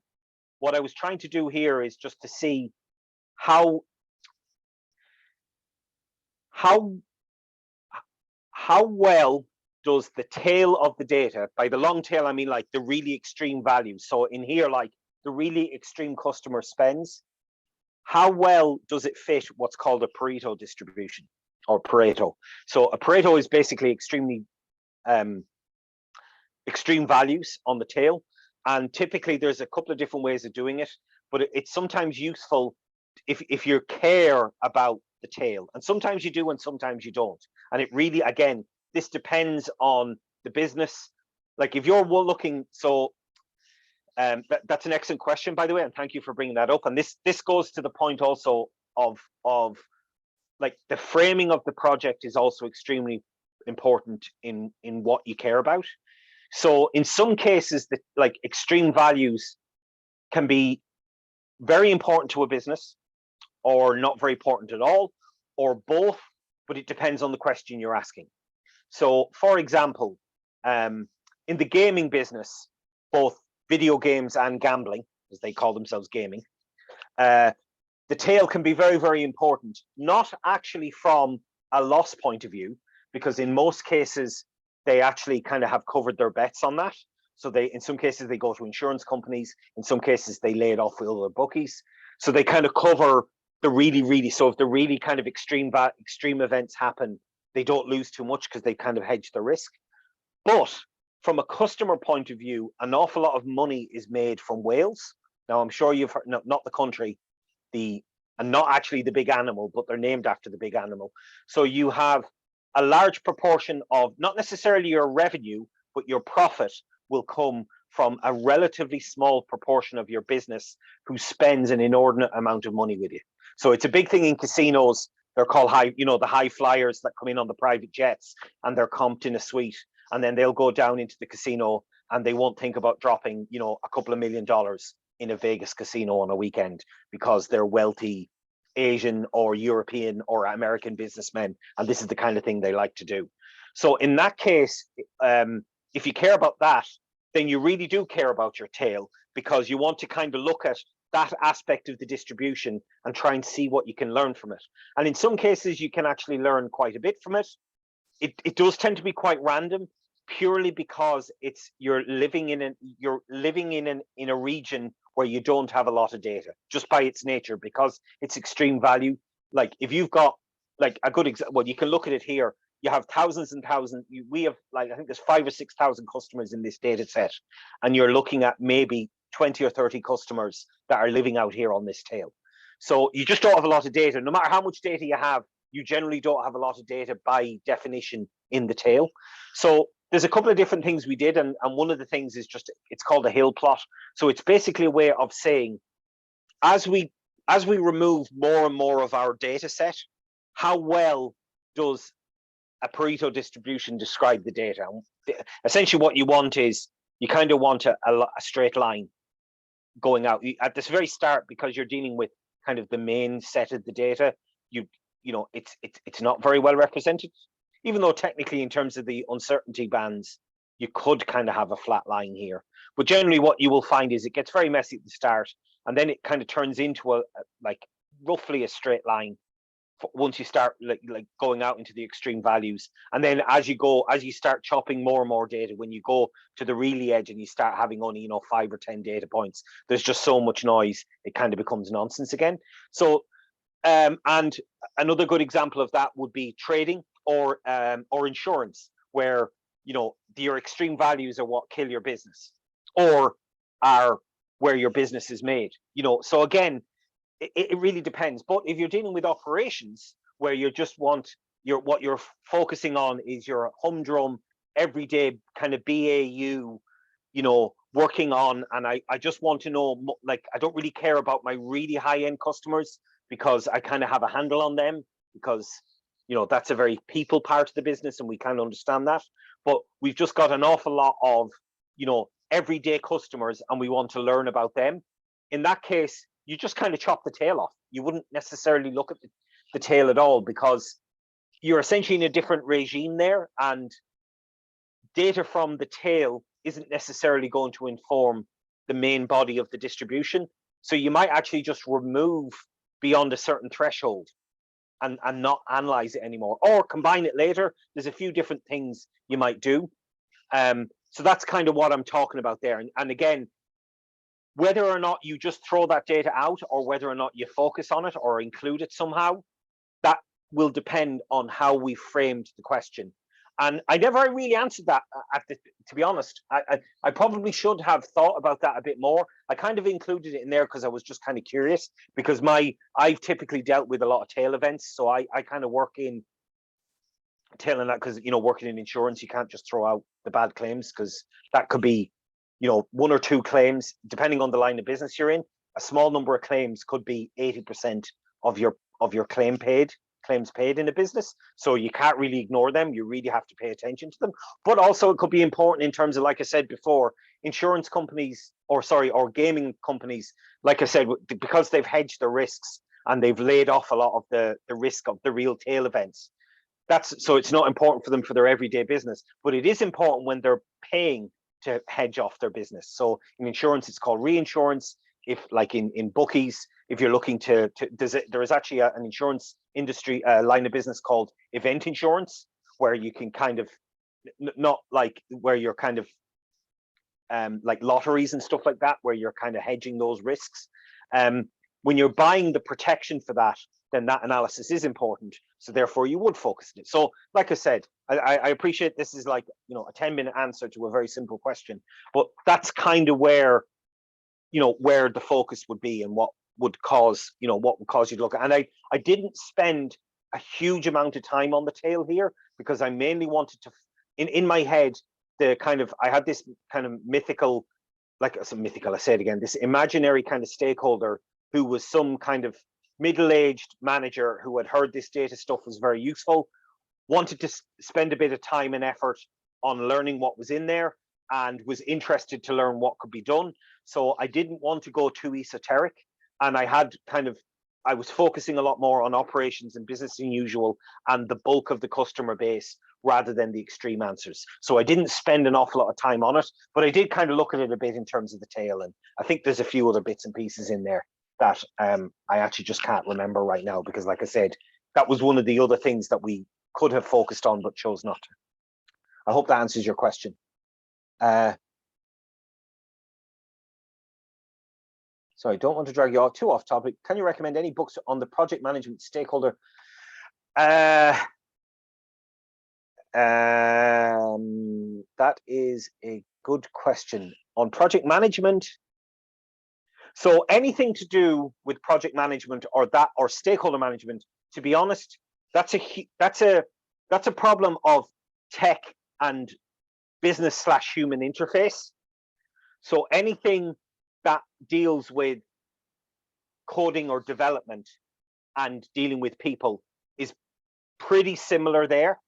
what I was trying to do here is just to see how well does the tail of the data, by the long tail I mean like the really extreme values, so in here like the really extreme customer spends, how well does it fit what's called a Pareto distribution, or Pareto. So a Pareto is basically extremely extreme values on the tail, and typically there's a couple of different ways of doing it, but it's sometimes useful if you care about the tail, and sometimes you do and sometimes you don't. And it really, again, this depends on the business. Like if you're looking, so that's an excellent question, by the way, and thank you for bringing that up. And this goes to the point also of like the framing of the project is also extremely important in what you care about. So in some cases, that like extreme values can be very important to a business, or not very important at all, or both, but it depends on the question you're asking. So for example, in the gaming business, both video games and gambling, as they call themselves gaming, the tail can be very, very important, not actually from a loss point of view, because in most cases, they actually kind of have covered their bets on that. So in some cases, they go to insurance companies. In some cases, they lay it off with other bookies. So they kind of cover the really, so if the really kind of extreme events happen, they don't lose too much because they kind of hedge the risk. But from a customer point of view, an awful lot of money is made from whales. Now, I'm sure you've heard, not the country, and not actually the big animal, but they're named after the big animal. So you have a large proportion of not necessarily your revenue, but your profit will come from a relatively small proportion of your business who spends an inordinate amount of money with you. So it's a big thing in casinos they're called high, the high flyers that come in on the private jets, and they're comped in a suite, and then they'll go down into the casino and they won't think about dropping, a couple of $1 million in a Vegas casino on a weekend because they're wealthy Asian or European or American businessmen, and this is the kind of thing they like to do. So in that case, if you care about that, then you really do care about your tail, because you want to kind of look at that aspect of the distribution and try and see what you can learn from it. And in some cases, you can actually learn quite a bit from it. It does tend to be quite random, purely because you're living in a region where you don't have a lot of data, just by its nature, because it's extreme value. Like if you've got like a good example, well, you can look at it here. You have thousands and thousands. We have I think there's 5,000 or 6,000 customers in this data set, and you're looking at maybe 20 or 30 customers that are living out here on this tail. So you just don't have a lot of data. No matter how much data you have, you generally don't have a lot of data by definition in the tail. So there's a couple of different things we did, and one of the things is it's called a hill plot. So it's basically a way of saying, as we remove more and more of our data set, how well does a Pareto distribution describe the data? Essentially what you want is, you kind of want a straight line going out at this very start, because you're dealing with kind of the main set of the data. It's not very well represented, even though technically in terms of the uncertainty bands, you could kind of have a flat line here. But generally what you will find is it gets very messy at the start, and then it kind of turns into a roughly a straight line once you start like going out into the extreme values. And then as you start chopping more and more data, when you go to the really edge and you start having only 5 or 10 data points, there's just so much noise, it kind of becomes nonsense again. So and another good example of that would be trading or insurance, where your extreme values are what kill your business, or are where your business is made. So again, it really depends. But if you're dealing with operations where you just want what you're focusing on is your humdrum everyday kind of BAU, working on, and I just want to know, like, I don't really care about my really high-end customers, because I kind of have a handle on them, because that's a very people part of the business, and we kind of understand that. But we've just got an awful lot of everyday customers, and we want to learn about them. In that case, you just kind of chop the tail off. You wouldn't necessarily look at the tail at all, because you're essentially in a different regime there, and data from the tail isn't necessarily going to inform the main body of the distribution. So you might actually just remove beyond a certain threshold and not analyze it anymore, or combine it later. There's a few different things you might do. So that's kind of what I'm talking about there. And again, whether or not you just throw that data out, or whether or not you focus on it or include it somehow, that will depend on how we framed the question. And I never really answered that to be honest. I probably should have thought about that a bit more. I kind of included it in there because I was just kind of curious, because I've typically dealt with a lot of tail events. So I kind of work in tail and that, because working in insurance, you can't just throw out the bad claims, because that could be 1 or 2 claims, depending on the line of business you're in. A small number of claims could be 80% of your claims paid in a business. So you can't really ignore them. You really have to pay attention to them. But also it could be important in terms of, like I said before, insurance companies or gaming companies, like I said, because they've hedged the risks and they've laid off a lot of the risk of the real tail events. So it's not important for them for their everyday business, but it is important when they're paying to hedge off their business. So in insurance, it's called reinsurance. If like in bookies, if you're looking there is actually an insurance industry line of business called event insurance, where you can kind of not like where you're kind of like lotteries and stuff like that, where you're kind of hedging those risks. When you're buying the protection for that, then that analysis is important. So therefore you would focus on it. So like I said, I appreciate this is like, a 10-minute answer to a very simple question, but that's kind of where, where the focus would be, and what would cause you to look at. And I didn't spend a huge amount of time on the tail here, because I mainly wanted to, in my head, I had this kind of mythical, I say it again, this imaginary kind of stakeholder who was some kind of middle-aged manager who had heard this data stuff was very useful, wanted to spend a bit of time and effort on learning what was in there, and was interested to learn what could be done. So I didn't want to go too esoteric, and I was focusing a lot more on operations and business as usual and the bulk of the customer base rather than the extreme answers. So I didn't spend an awful lot of time on it, but I did kind of look at it a bit in terms of the tail. And I think there's a few other bits and pieces in there that I actually just can't remember right now, because like I said, that was one of the other things that we could have focused on but chose not to. I hope that answers your question. So I don't want to drag you too off topic. Can you recommend any books on the project management stakeholder? That is a good question. On project management, so anything to do with project management or stakeholder management, to be honest, that's a problem of tech and business/human interface. So anything that deals with coding or development and dealing with people is pretty similar there.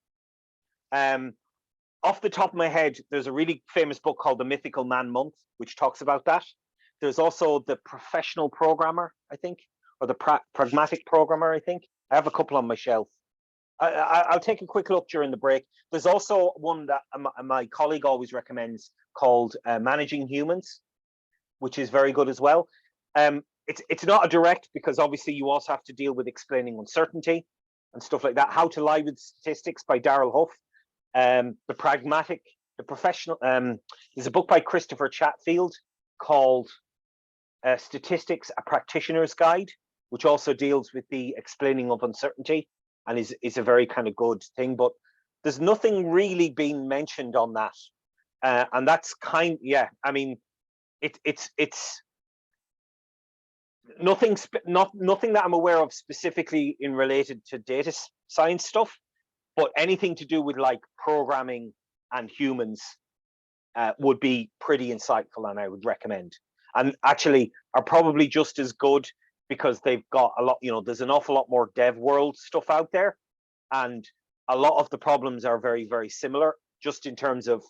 Off the top of my head, there's a really famous book called The Mythical Man Month, which talks about that. There's also The Professional Programmer, I think, or The Pragmatic Programmer, I think. I have a couple on my shelf. I'll take a quick look during the break. There's also one that my colleague always recommends called Managing Humans, which is very good as well. It's not a direct, because obviously you also have to deal with explaining uncertainty and stuff like that. How to Lie with Statistics by Darrell Huff. The Professional. There's a book by Christopher Chatfield called Statistics: A Practitioner's Guide, which also deals with the explaining of uncertainty and is a very kind of good thing. But there's nothing really being mentioned on that, and that's I mean, it's nothing that I'm aware of specifically in related to data science stuff, but anything to do with like programming and humans would be pretty insightful, and I would recommend, and actually are probably just as good, because they've got a lot, there's an awful lot more dev world stuff out there, and a lot of the problems are very, very similar, just in terms of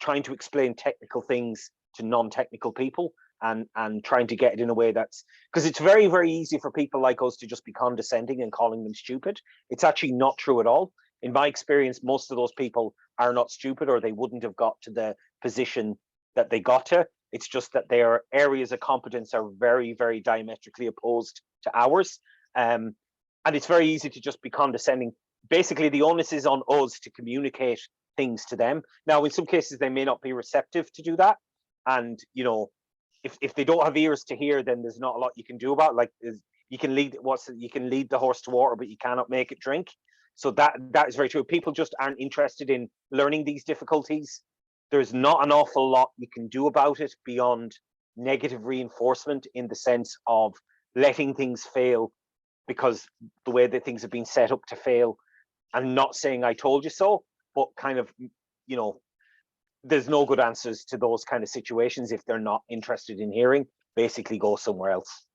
trying to explain technical things to non-technical people, and trying to get it in a way that's, because it's very, very easy for people like us to just be condescending and calling them stupid. It's actually not true at all. In my experience, most of those people are not stupid, or they wouldn't have got to the position that they got to. It's just that their areas of competence are very, very diametrically opposed to ours. And it's very easy to just be condescending. Basically, the onus is on us to communicate things to them. Now, in some cases, they may not be receptive to do that. And, if they don't have ears to hear, then there's not a lot you can do about it. Like, you can lead the horse to water, but you cannot make it drink. So that is very true. People just aren't interested in learning these difficulties. There's not an awful lot you can do about it beyond negative reinforcement, in the sense of letting things fail because the way that things have been set up to fail, and not saying I told you so, but kind of, there's no good answers to those kind of situations. If they're not interested in hearing, basically go somewhere else,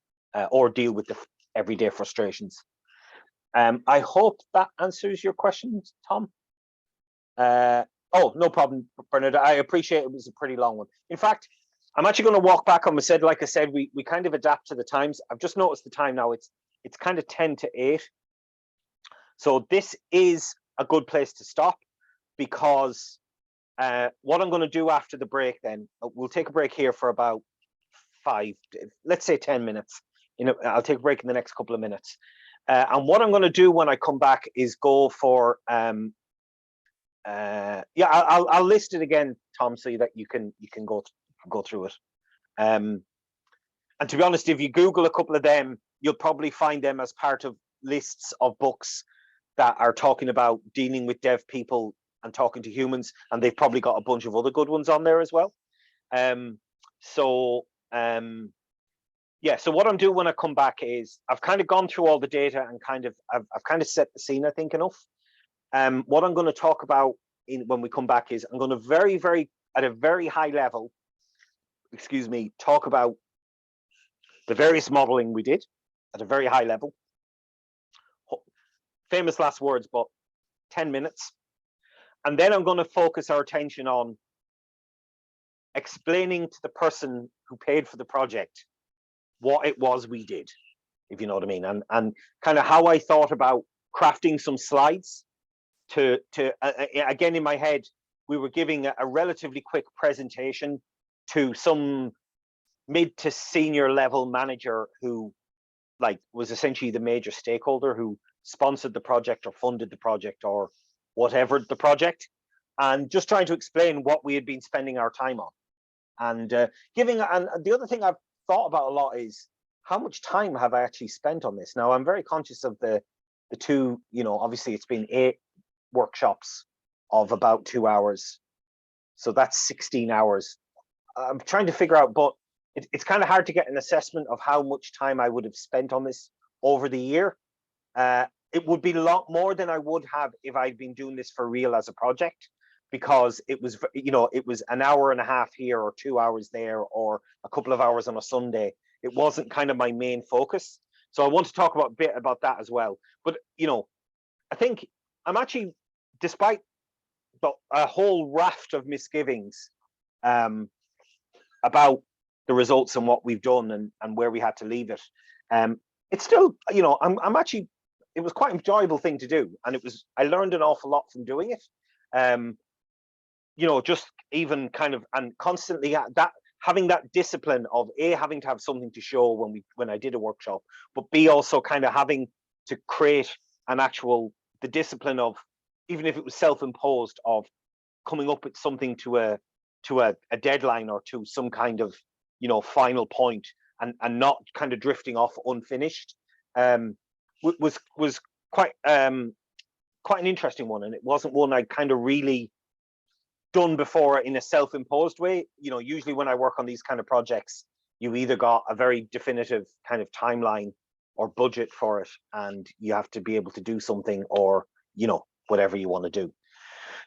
or deal with the everyday frustrations. I hope that answers your questions, Tom. Oh, no problem, Bernard. I appreciate it was a pretty long one. In fact, I'm actually going to walk back on. Like I said, we kind of adapt to the times. I've just noticed the time now. It's kind of 10 to 8. So this is a good place to stop, because what I'm going to do after the break, then we'll take a break here for about let's say 10 minutes. I'll take a break in the next couple of minutes. And what I'm going to do when I come back is go for I'll list it again, Tom, so that you can go through it. And to be honest, if you Google a couple of them, you'll probably find them as part of lists of books that are talking about dealing with dev people and talking to humans, and they've probably got a bunch of other good ones on there as well. So what I'm doing when I come back is I've kind of gone through all the data and I've kind of set the scene, I think, enough. What I'm going to talk about when we come back is I'm going to very, very, at a very high level, talk about the various modeling we did, at a very high level. Famous last words, but 10 minutes. And then I'm going to focus our attention on explaining to the person who paid for the project what it was we did, if you know what I mean, and kind of how I thought about crafting some slides to again, in my head, we were giving a relatively quick presentation to some mid to senior level manager who like was essentially the major stakeholder who sponsored the project or funded the project or whatever the project, and just trying to explain what we had been spending our time on. And giving, and the other thing I've thought about a lot is how much time have I actually spent on this? Now I'm very conscious of the two, you know, obviously it's been 8 workshops of about 2 hours. So that's 16 hours. I'm trying to figure out, but it's kind of hard to get an assessment of how much time I would have spent on this over the year. It would be a lot more than I would have if I'd been doing this for real as a project, because it was, you know, it was an hour and a half here or 2 hours there or a couple of hours on a Sunday. It wasn't kind of my main focus. So I want to talk about a bit about that as well. But, you know, I think I'm actually, despite a whole raft of misgivings about the results and what we've done and where we had to leave it, it's still, you know, I'm actually, it was quite an enjoyable thing to do, and I learned an awful lot from doing it. You know, just even kind of, and constantly that having that discipline of having to have something to show when I did a workshop, but B, also kind of having to create an actual, the discipline of, even if it was self-imposed, of coming up with something to a deadline or to some kind of, you know, final point, and not kind of drifting off unfinished, was quite an interesting one, and it wasn't one I kind of really done before in a self-imposed way. You know, usually when I work on these kind of projects, you either got a very definitive kind of timeline or budget for it, and you have to be able to do something, or, you know, whatever you want to do.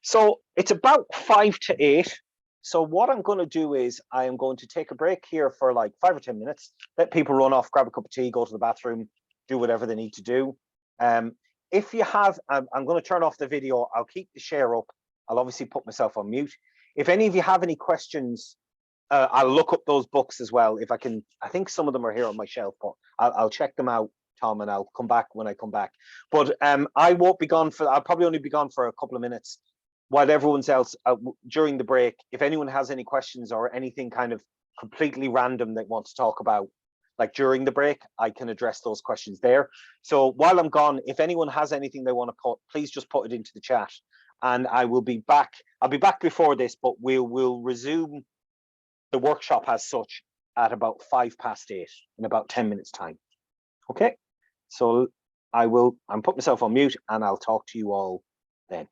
So it's about 5 to 8. So what I'm going to do is I am going to take a break here for like 5 or 10 minutes, let people run off, grab a cup of tea, go to the bathroom, do whatever they need to do. If you have, I'm going to turn off the video. I'll keep the share up. I'll obviously put myself on mute. If any of you have any questions, I'll look up those books as well. If I can, I think some of them are here on my shelf, but I'll check them out, Tom, and I'll come back when I come back. But I won't be gone I'll probably only be gone for a couple of minutes while everyone's else during the break. If anyone has any questions or anything kind of completely random they want to talk about, like during the break, I can address those questions there. So while I'm gone, if anyone has anything they want to put, please just put it into the chat, and I will be back. I'll be back before this, but we'll resume the workshop as such at about 8:05 in about 10 minutes time. Okay, so I'm putting myself on mute, and I'll talk to you all then.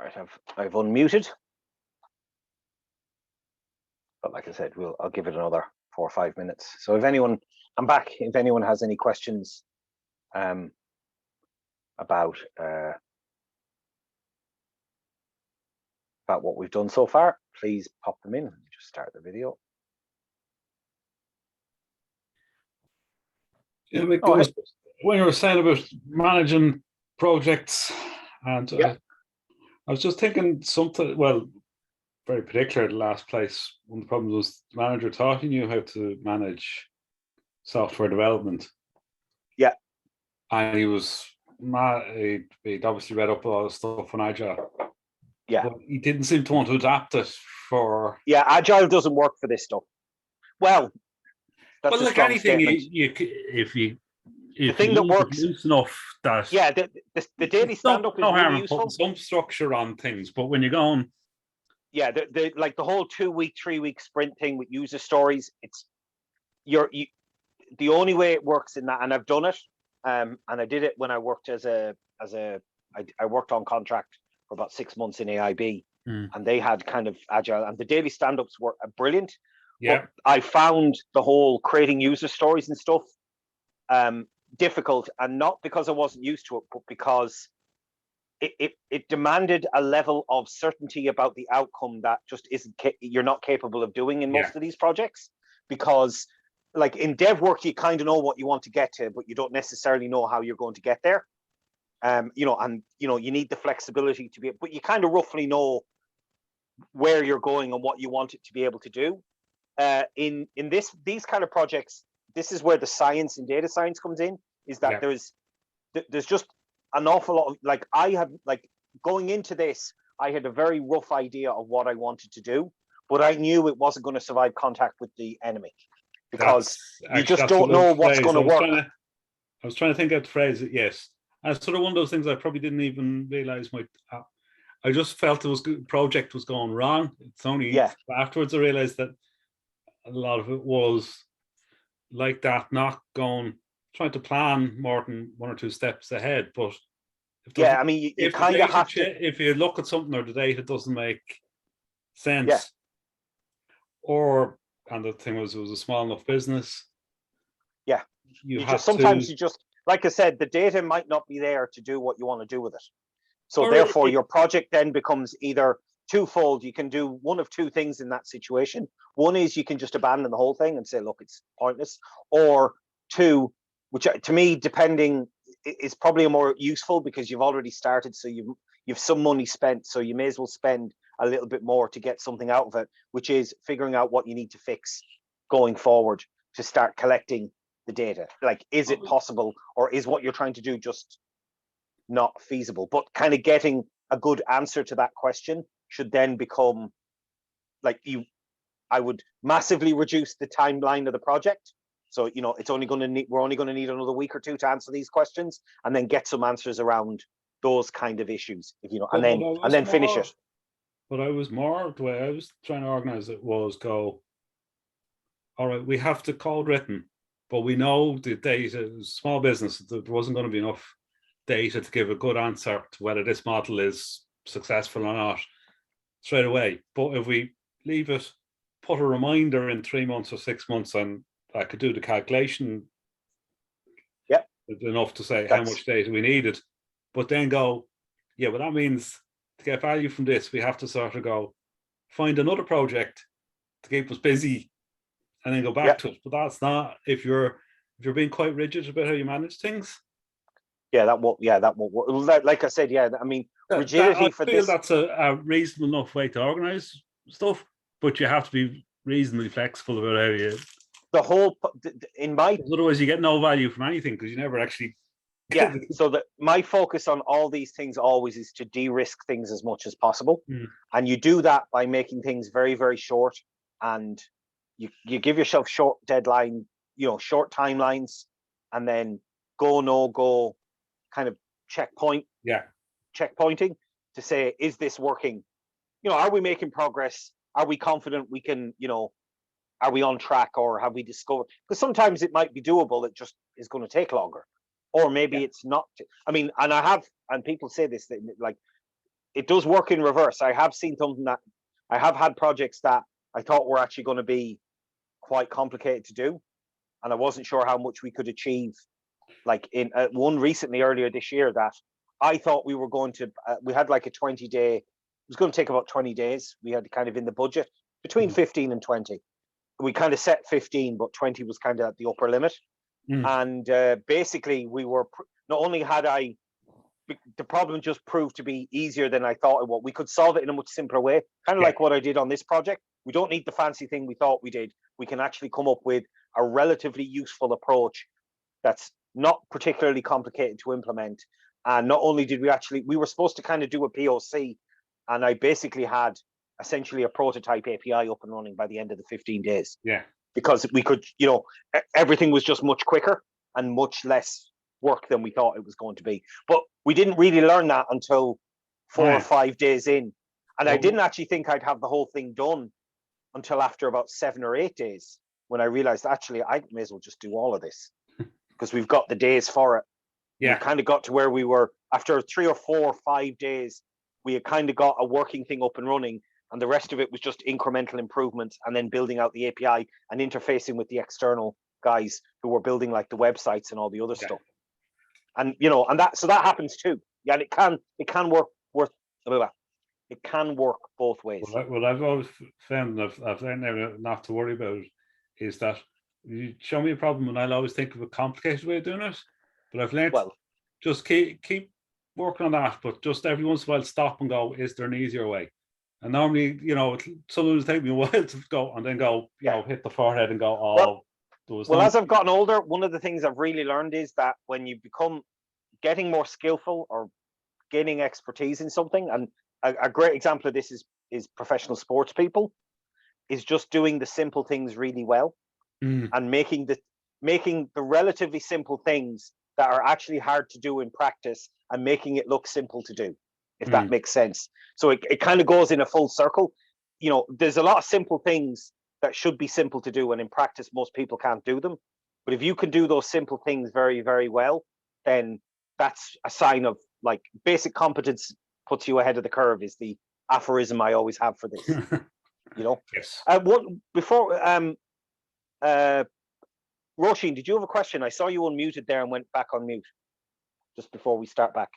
right, I've unmuted. But like I said, I'll give it another 4 or 5 minutes. So if anyone, I'm back. If anyone has any questions about what we've done so far, please pop them in. Let me just start the video. Yeah, Mick, when you were saying about managing projects, and yeah. I was just thinking something, well, very particular, the last place, one of the problems was the manager taught you how to manage software development. Yeah. And he'd obviously read up a lot of stuff on Agile. Yeah. But he didn't seem to want to adapt it for... Yeah, Agile doesn't work for this stuff. Well, that's like anything, if you the thing that works loose enough that the daily stand-up is really useful. Putting some structure on things, but when you're going, like the whole 2 week, 3 week sprint thing with user stories, it's the only way it works in that, and I've done it, and I did it when I worked I worked on contract for about 6 months in AIB, and they had kind of Agile, and the daily stand-ups were brilliant. Yeah, but I found the whole creating user stories and stuff difficult, and not because I wasn't used to it, but because it demanded a level of certainty about the outcome that just you're not capable of doing in most of these projects. Because like in dev work, you kind of know what you want to get to, but you don't necessarily know how you're going to get there. You need the flexibility to be, but you kind of roughly know where you're going and what you want it to be able to do. In these kind of projects, this is where the science and data science comes in, is that there's just an awful lot of, like, I had, like, going into this, I had a very rough idea of what I wanted to do, but I knew it wasn't going to survive contact with the enemy, because you just don't know what's going to work. I was trying to think of the phrase, yes. And it's sort of one of those things I probably didn't even realize I just felt project was going wrong. It's only afterwards I realized that a lot of it was like that, not trying to plan more than 1 or 2 steps ahead. But I mean, you kind of have to. If you look at something or the data doesn't make sense, and the thing was, it was a small enough business. Yeah, sometimes you just, like I said, the data might not be there to do what you want to do with it. So therefore, your project then becomes either twofold. You can do one of 2 things in that situation. One is you can just abandon the whole thing and say, look, it's pointless. Or 2, which to me, depending, is probably more useful, because you've already started, so you've some money spent, so you may as well spend a little bit more to get something out of it, which is figuring out what you need to fix going forward to start collecting the data. Like, is it possible, or is what you're trying to do just not feasible? But kind of getting a good answer to that question should then become, like, I would massively reduce the timeline of the project. So, we're only going to need another week or 2 to answer these questions, and then get some answers around those kind of issues, and then finish it. But the way I was trying to organize it was go, all right, we have the code written, but we know the data, small business, there wasn't going to be enough data to give a good answer to whether this model is successful or not straight away. But if we leave it, put a reminder in 3 months or 6 months, and I could do the calculation enough to say how much data we needed, but then go, well, that means to get value from this, we have to sort of go find another project to keep us busy and then go back to it. But that's not, if you're being quite rigid about how you manage things. That won't work. Like I said, I mean, rigidity for this. I feel that's a reasonable enough way to organize stuff, but you have to be reasonably flexible about how you. Otherwise you get no value from anything, because you never actually. So my focus on all these things always is to de-risk things as much as possible, and you do that by making things very, very short, and you give yourself short deadline, short timelines, and then go, no go, kind of checkpointing to say, is this working? Are we making progress? Are we confident we can, are we on track, or have we discovered? Because sometimes it might be doable, it just is going to take longer, or maybe it's not. I mean, and people say this, like, it does work in reverse. I have seen something that I have had projects that I thought were actually going to be quite complicated to do, and I wasn't sure how much we could achieve. Like in one recently earlier this year that I thought we were going to, we had like a 20-day, it was going to take about 20 days. We had kind of in the budget between 15 and 20. We kind of set 15, but 20 was kind of at the upper limit. And basically we were, not only had I, the problem just proved to be easier than I thought it would. We could solve it in a much simpler way, kind of like what I did on this project. We don't need the fancy thing we thought we did. We can actually come up with a relatively useful approach that's not particularly complicated to implement. And not only did we were supposed to kind of do a POC, and I basically had essentially a prototype API up and running by the end of the 15 days. Yeah. Because we could, you know, everything was just much quicker and much less work than we thought it was going to be. But we didn't really learn that until 4 or 5 days in. And I didn't actually think I'd have the whole thing done until after about 7 or 8 days, when I realized actually I may as well just do all of this because we've got the days for it. Yeah. We kind of got to where we were after 3 or 4 or 5 days. We had kind of got a working thing up and running, and the rest of it was just incremental improvements and then building out the API and interfacing with the external guys who were building like the websites and all the other stuff. And you know, and that happens too. Yeah, and it can work both ways. Well, I've always found, and I've learned not to worry about it, is that you show me a problem and I'll always think of a complicated way of doing it. But I've learned just keep working on that, but just every once in a while stop and go, is there an easier way? And normally, you know, sometimes it takes me a while to go and then go, you know, hit the forehead and go, as I've gotten older, one of the things I've really learned is that when you become getting more skillful or gaining expertise in something, and a great example of this is professional sports people, is just doing the simple things really well and making the relatively simple things that are actually hard to do in practice and making it look simple to do, if that makes sense. So it kind of goes in a full circle. You know, there's a lot of simple things that should be simple to do, and in practice most people can't do them. But if you can do those simple things very, very well, then that's a sign of, like, basic competence puts you ahead of the curve is the aphorism I always have for this. You know. Yes. Roisin, did you have a question? I saw you unmuted there and went back on mute just before we start back.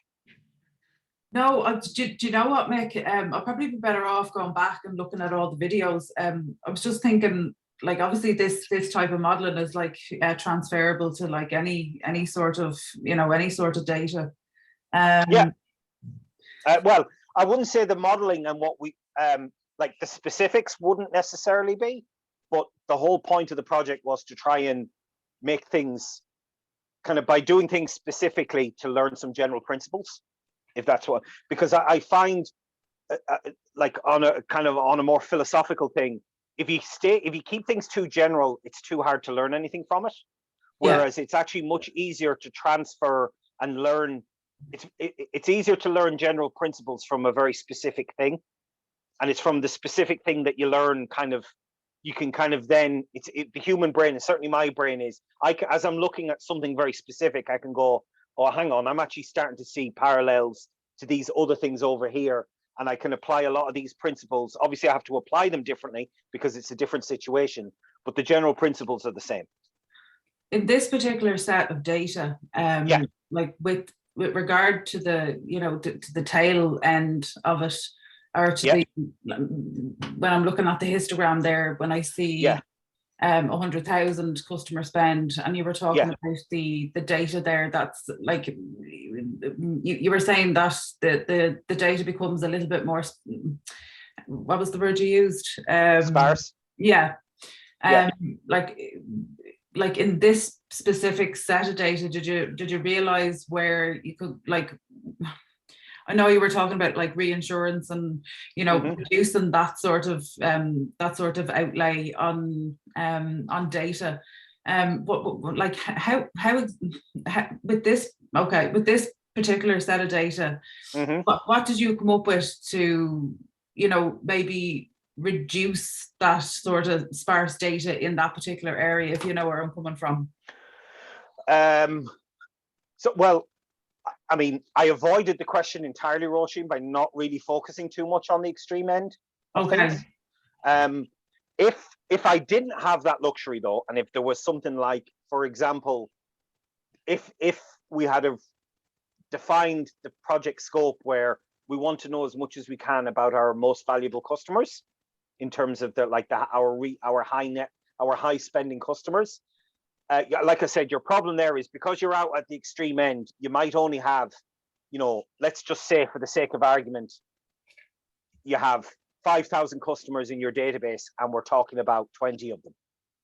No, do you know what, Mick? I'll probably be better off going back and looking at all the videos. I was just thinking, like, obviously this type of modeling is like transferable to like any sort of, you know, any sort of data. Well, I wouldn't say the modeling and what we like the specifics wouldn't necessarily be, but the whole point of the project was to try and make things kind of by doing things specifically to learn some general principles. If that's what, because I find like on a more philosophical thing, if you keep things too general, it's too hard to learn anything from it. Whereas it's actually much easier to transfer and learn. It's easier to learn general principles from a very specific thing, and it's from the specific thing that you learn you can kind of then the human brain, and certainly my brain is, as I'm looking at something very specific, I can go, oh, hang on, I'm actually starting to see parallels to these other things over here. And I can apply a lot of these principles. Obviously, I have to apply them differently because it's a different situation, but the general principles are the same. In this particular set of data, like with regard to the, you know, to the tail end of it, or to when I'm looking at the histogram there, when I see 100,000 customer spend, and you were talking about the data there, that's like you were saying that the data becomes a little bit more, what was the word you used? Sparse. Like in this specific set of data, did you realize where you could, like, I know you were talking about like reinsurance and, you know, reducing that sort of outlay on data. But like how with this particular set of data, what did you come up with to, you know, maybe reduce that sort of sparse data in that particular area, if you know where I'm coming from? I mean, I avoided the question entirely, Roisin, by not really focusing too much on the extreme end of things. If I didn't have that luxury though, and if there was something like, for example, if we had defined the project scope where we want to know as much as we can about our most valuable customers in terms of our high spending customers. Like I said, your problem there is because you're out at the extreme end, you might only have, let's just say for the sake of argument, you have 5,000 customers in your database and we're talking about 20 of them,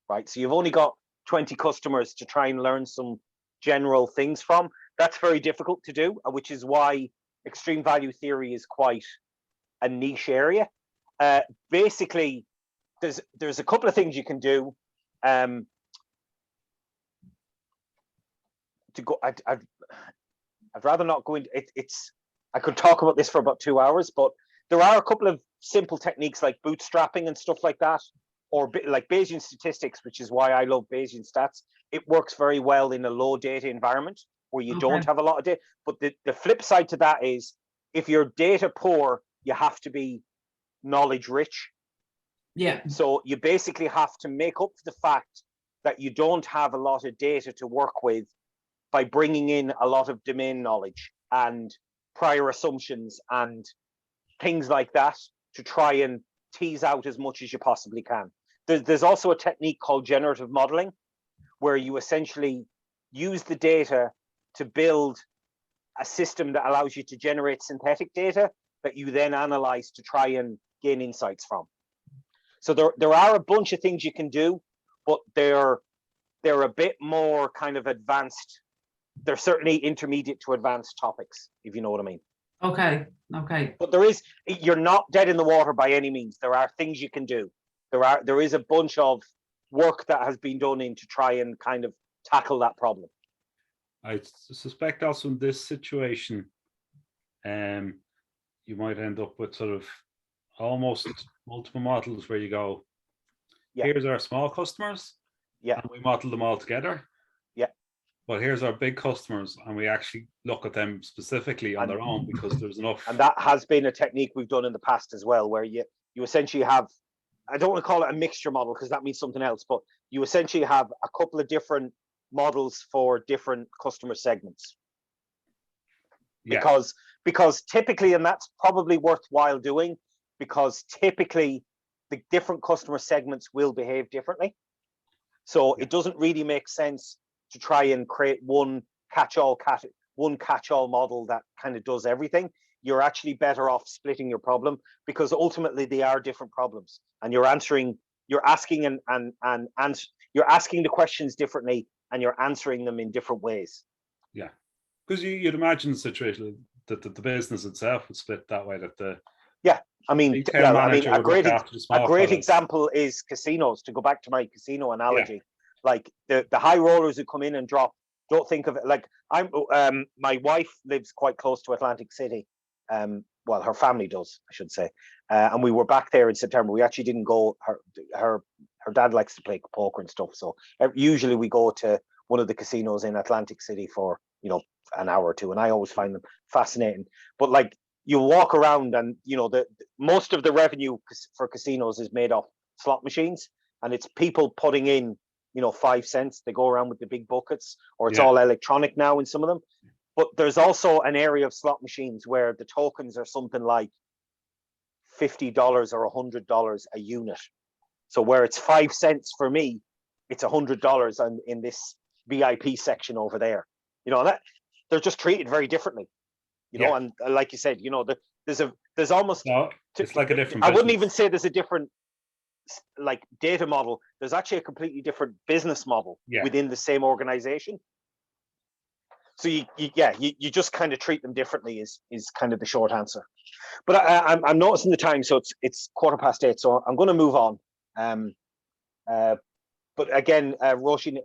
right? So you've only got 20 customers to try and learn some general things from. That's very difficult to do, which is why extreme value theory is quite a niche area. Basically, there's a couple of things you can do. I'd rather not go into it. I could talk about this for about 2 hours, but there are a couple of simple techniques like bootstrapping and stuff like that, or like Bayesian statistics, which is why I love Bayesian stats. It works very well in a low data environment where you don't have a lot of data. But the flip side to that is if you're data poor, you have to be knowledge rich. Yeah. So you basically have to make up for the fact that you don't have a lot of data to work with by bringing in a lot of domain knowledge and prior assumptions and things like that to try and tease out as much as you possibly can. There's also a technique called generative modeling, where you essentially use the data to build a system that allows you to generate synthetic data that you then analyze to try and gain insights from. So there are a bunch of things you can do, but they're a bit more kind of advanced. They're certainly intermediate to advanced topics, if you know what I mean. Okay. But you're not dead in the water by any means. There are things you can do. There is a bunch of work that has been done in to try and kind of tackle that problem. I suspect also in this situation, you might end up with sort of almost multiple models where you go, here's our small customers, and we model them all together. But here's our big customers, and we actually look at them specifically on their own because there's enough. And that has been a technique we've done in the past as well, where you essentially have, I don't want to call it a mixture model because that means something else, but you essentially have a couple of different models for different customer segments. Because typically, and that's probably worthwhile doing, because typically the different customer segments will behave differently. So it doesn't really make sense to try and create one catch-all model that kind of does everything. You're actually better off splitting your problem, because ultimately they are different problems, and you're asking the questions differently, and you're answering them in different ways. Yeah, because you'd imagine the situation that the business itself would split that way. A great example is casinos. To go back to my casino analogy, like the high rollers who come in and drop. Don't think of it like my wife lives quite close to Atlantic City. Well, her family does, I should say. And we were back there in September. We actually didn't go. Her dad likes to play poker and stuff. So usually we go to one of the casinos in Atlantic City for, an hour or two. And I always find them fascinating. But like you walk around and, most of the revenue for casinos is made off slot machines. And it's people putting in, 5 cents. They go around with the big buckets, or it's all electronic now in some of them. But there's also an area of slot machines where the tokens are something like $50 or $100 a unit. So where it's 5 cents for me, it's $100 in this VIP section over there. That they're just treated very differently. And like you said, there's almost it's like a different. I wouldn't even say there's a different like data model. There's actually a completely different business model within the same organization. So you just kind of treat them differently is kind of the short answer. But I'm noticing the time, so it's 8:15, so I'm going to move on. But again, Roisin,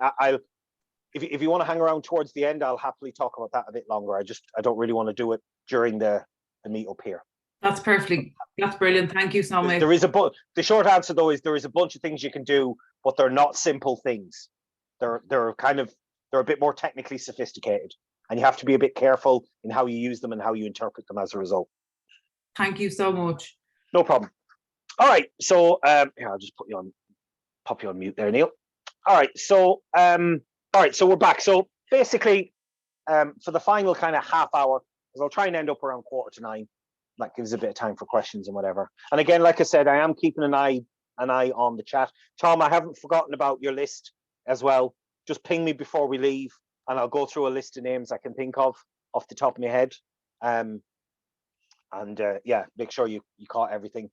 if you want to hang around towards the end, I'll happily talk about that a bit longer. I don't really want to do it during the meet up here. That's perfect. That's brilliant. Thank you so much. The short answer though is there is a bunch of things you can do, but they're not simple things. They're a bit more technically sophisticated. and you have to be a bit careful in how you use them and how you interpret them as a result. Thank you so much. No problem. All right, so here, I'll just pop you on mute there, Neil. All right, so we're back. So basically, for the final kind of half hour, because I'll try and end up around 8:45. That gives a bit of time for questions and whatever. And again, like I said, I am keeping an eye on the chat. Tom, I haven't forgotten about your list as well. Just ping me before we leave, and I'll go through a list of names I can think of off the top of my head. Yeah, make sure you caught everything.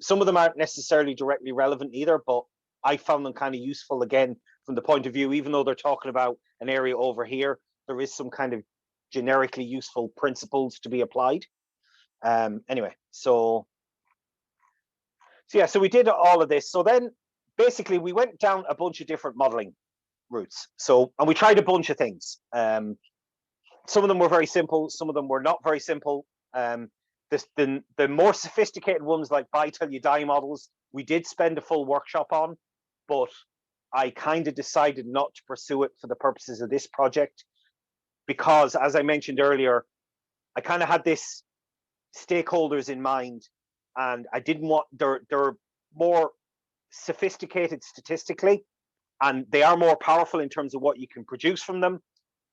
Some of them aren't necessarily directly relevant either, but I found them kind of useful again from the point of view, even though they're talking about an area over here, there is some kind of generically useful principles to be applied. Anyway, so yeah, so we did all of this. So then basically we went down a bunch of different modeling routes. And we tried a bunch of things. Some of them were very simple, some of them were not very simple. The more sophisticated ones, like buy till you die models, we did spend a full workshop on, but I kind of decided not to pursue it for the purposes of this project, because as I mentioned earlier, I kind of had this stakeholders in mind, and I didn't want, they're more sophisticated statistically, and they are more powerful in terms of what you can produce from them,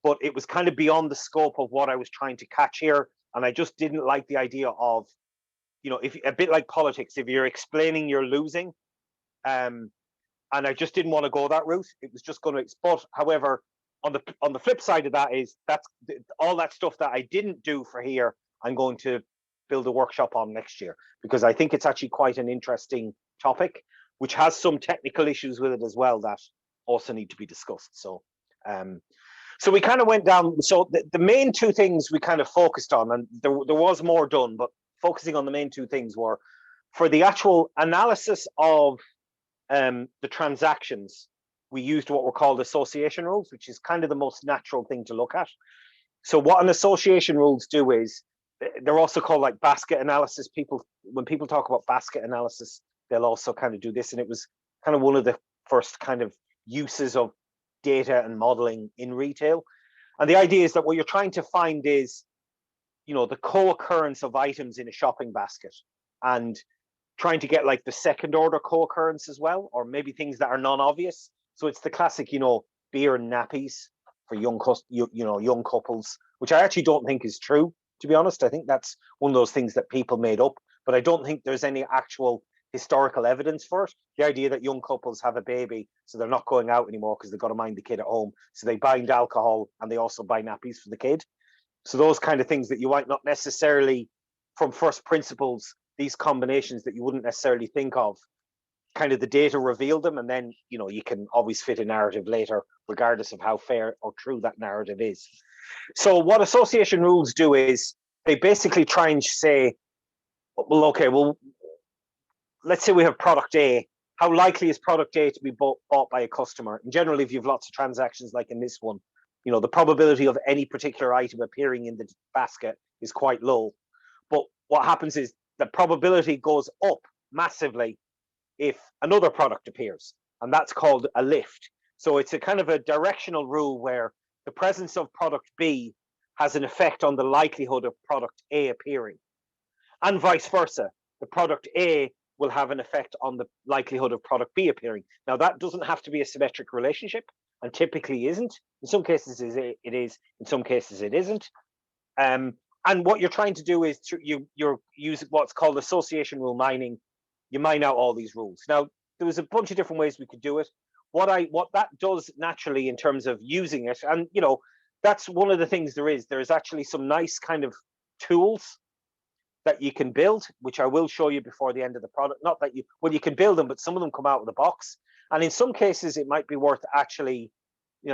but it was kind of beyond the scope of what I was trying to catch here. And I just didn't like the idea of, if a bit like politics, if you're explaining, you're losing. And I just didn't want to go that route. It was just going to export. However, on the flip side of that is that's all that stuff that I didn't do for here, I'm going to build a workshop on next year, because I think it's actually quite an interesting topic, which has some technical issues with it as well that also need to be discussed. So we kind of went down. So the main two things we kind of focused on, and there was more done, but focusing on the main two things were for the actual analysis of the transactions. We used what were called association rules, which is kind of the most natural thing to look at. So what an association rules do is, they're also called like basket analysis. When people talk about basket analysis, they'll also kind of do this. And it was kind of one of the first kind of uses of data and modeling in retail. And the idea is that what you're trying to find is, the co-occurrence of items in a shopping basket, and trying to get like the second order co-occurrence as well, or maybe things that are non-obvious. So it's the classic, beer and nappies for young couples, which I actually don't think is true, to be honest. I think that's one of those things that people made up, but I don't think there's any actual historical evidence for it. The idea that young couples have a baby, so they're not going out anymore because they've got to mind the kid at home. So they bind alcohol and they also buy nappies for the kid. So those kind of things that you might not necessarily, from first principles, these combinations that you wouldn't necessarily think of, kind of the data revealed them, and then you can always fit a narrative later, regardless of how fair or true that narrative is. So what association rules do is they basically try and say, well, okay, well, let's say we have product A. How likely is product A to be bought by a customer? And generally, if you have lots of transactions like in this one, the probability of any particular item appearing in the basket is quite low. But what happens is the probability goes up massively if another product appears, and that's called a lift. So it's a kind of a directional rule where the presence of product B has an effect on the likelihood of product A appearing, and vice versa. The product A will have an effect on the likelihood of product B appearing. Now, that doesn't have to be a symmetric relationship, and typically isn't. In some cases it is, in some cases it isn't. And what you're trying to do is you're using what's called association rule mining. You mine out all these rules. Now, there was a bunch of different ways we could do it. What that does naturally in terms of using it, and that's one of the things there's actually some nice kind of tools that you can build, which I will show you before the end of the product. Not that you can build them, but some of them come out of the box. And in some cases, it might be worth actually,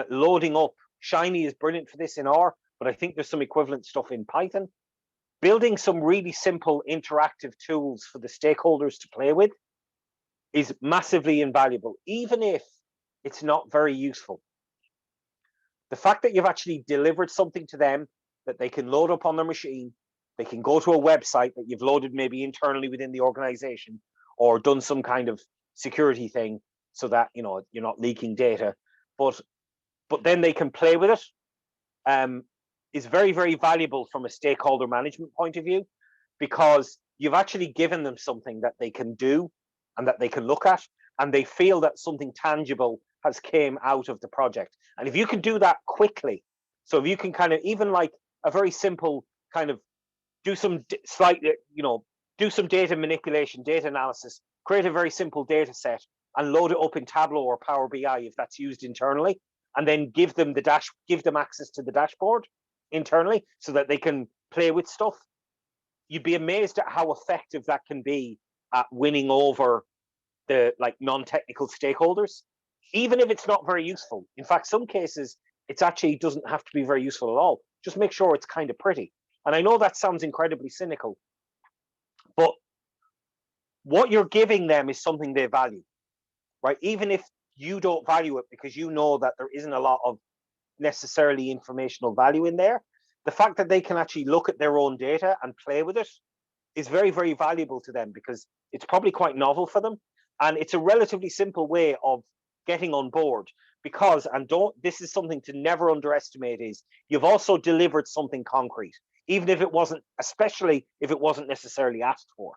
loading up. Shiny is brilliant for this in R, but I think there's some equivalent stuff in Python. Building some really simple interactive tools for the stakeholders to play with is massively invaluable, even if it's not very useful. The fact that you've actually delivered something to them that they can load up on their machine, they can go to a website that you've loaded maybe internally within the organization, or done some kind of security thing so that you're not leaking data, but then they can play with it. is very, very valuable from a stakeholder management point of view, because you've actually given them something that they can do and that they can look at, and they feel that something tangible has came out of the project. And if you can do that quickly, so if you can kind of, even like a very simple kind of, do some slight, do some data manipulation, data analysis, create a very simple data set and load it up in Tableau or Power BI if that's used internally, and then give them access to the dashboard internally so that they can play with stuff. You'd be amazed at how effective that can be at winning over the non-technical stakeholders, even if it's not very useful. In fact, some cases it actually doesn't have to be very useful at all. Just make sure it's kind of pretty. And I know that sounds incredibly cynical, but what you're giving them is something they value, right? Even if you don't value it because you know that there isn't a lot of necessarily informational value in there, the fact that they can actually look at their own data and play with it is very, very valuable to them, because it's probably quite novel for them. And it's a relatively simple way of getting on board, because, and this is something to never underestimate, is you've also delivered something concrete, even if it wasn't, especially if it wasn't necessarily asked for,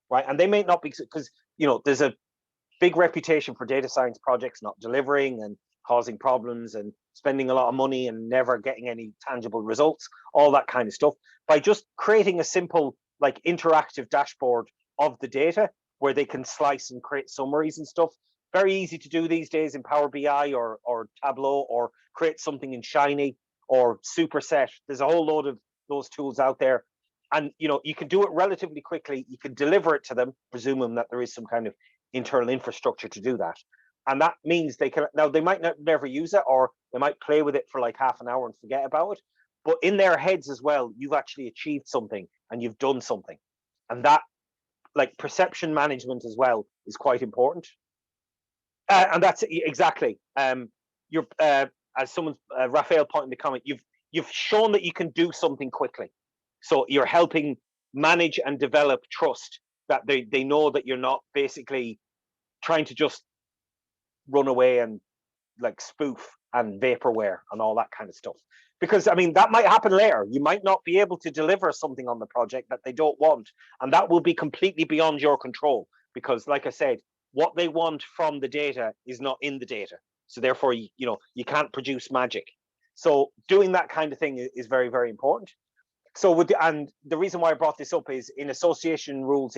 right? And they may not be, because, there's a big reputation for data science projects not delivering and causing problems and spending a lot of money and never getting any tangible results, all that kind of stuff. By just creating a simple, interactive dashboard of the data where they can slice and create summaries and stuff, very easy to do these days in Power BI or Tableau, or create something in Shiny or Superset. There's a whole load of those tools out there. And, you can do it relatively quickly. You can deliver it to them, presuming that there is some kind of internal infrastructure to do that. And that means they might never use it, or they might play with it for half an hour and forget about it. But in their heads as well, you've actually achieved something and you've done something. And that, perception management as well, is quite important. And that's exactly, you're, as someone, Raphael pointed in the comment, you've shown that you can do something quickly. So you're helping manage and develop trust, that they know that you're not basically trying to just run away and spoof and vaporware and all that kind of stuff. Because, I mean, that might happen later. You might not be able to deliver something on the project that they don't want, and that will be completely beyond your control, because, like I said, what they want from the data is not in the data. So therefore, you can't produce magic. So doing that kind of thing is very, very important. So and the reason why I brought this up is in association rules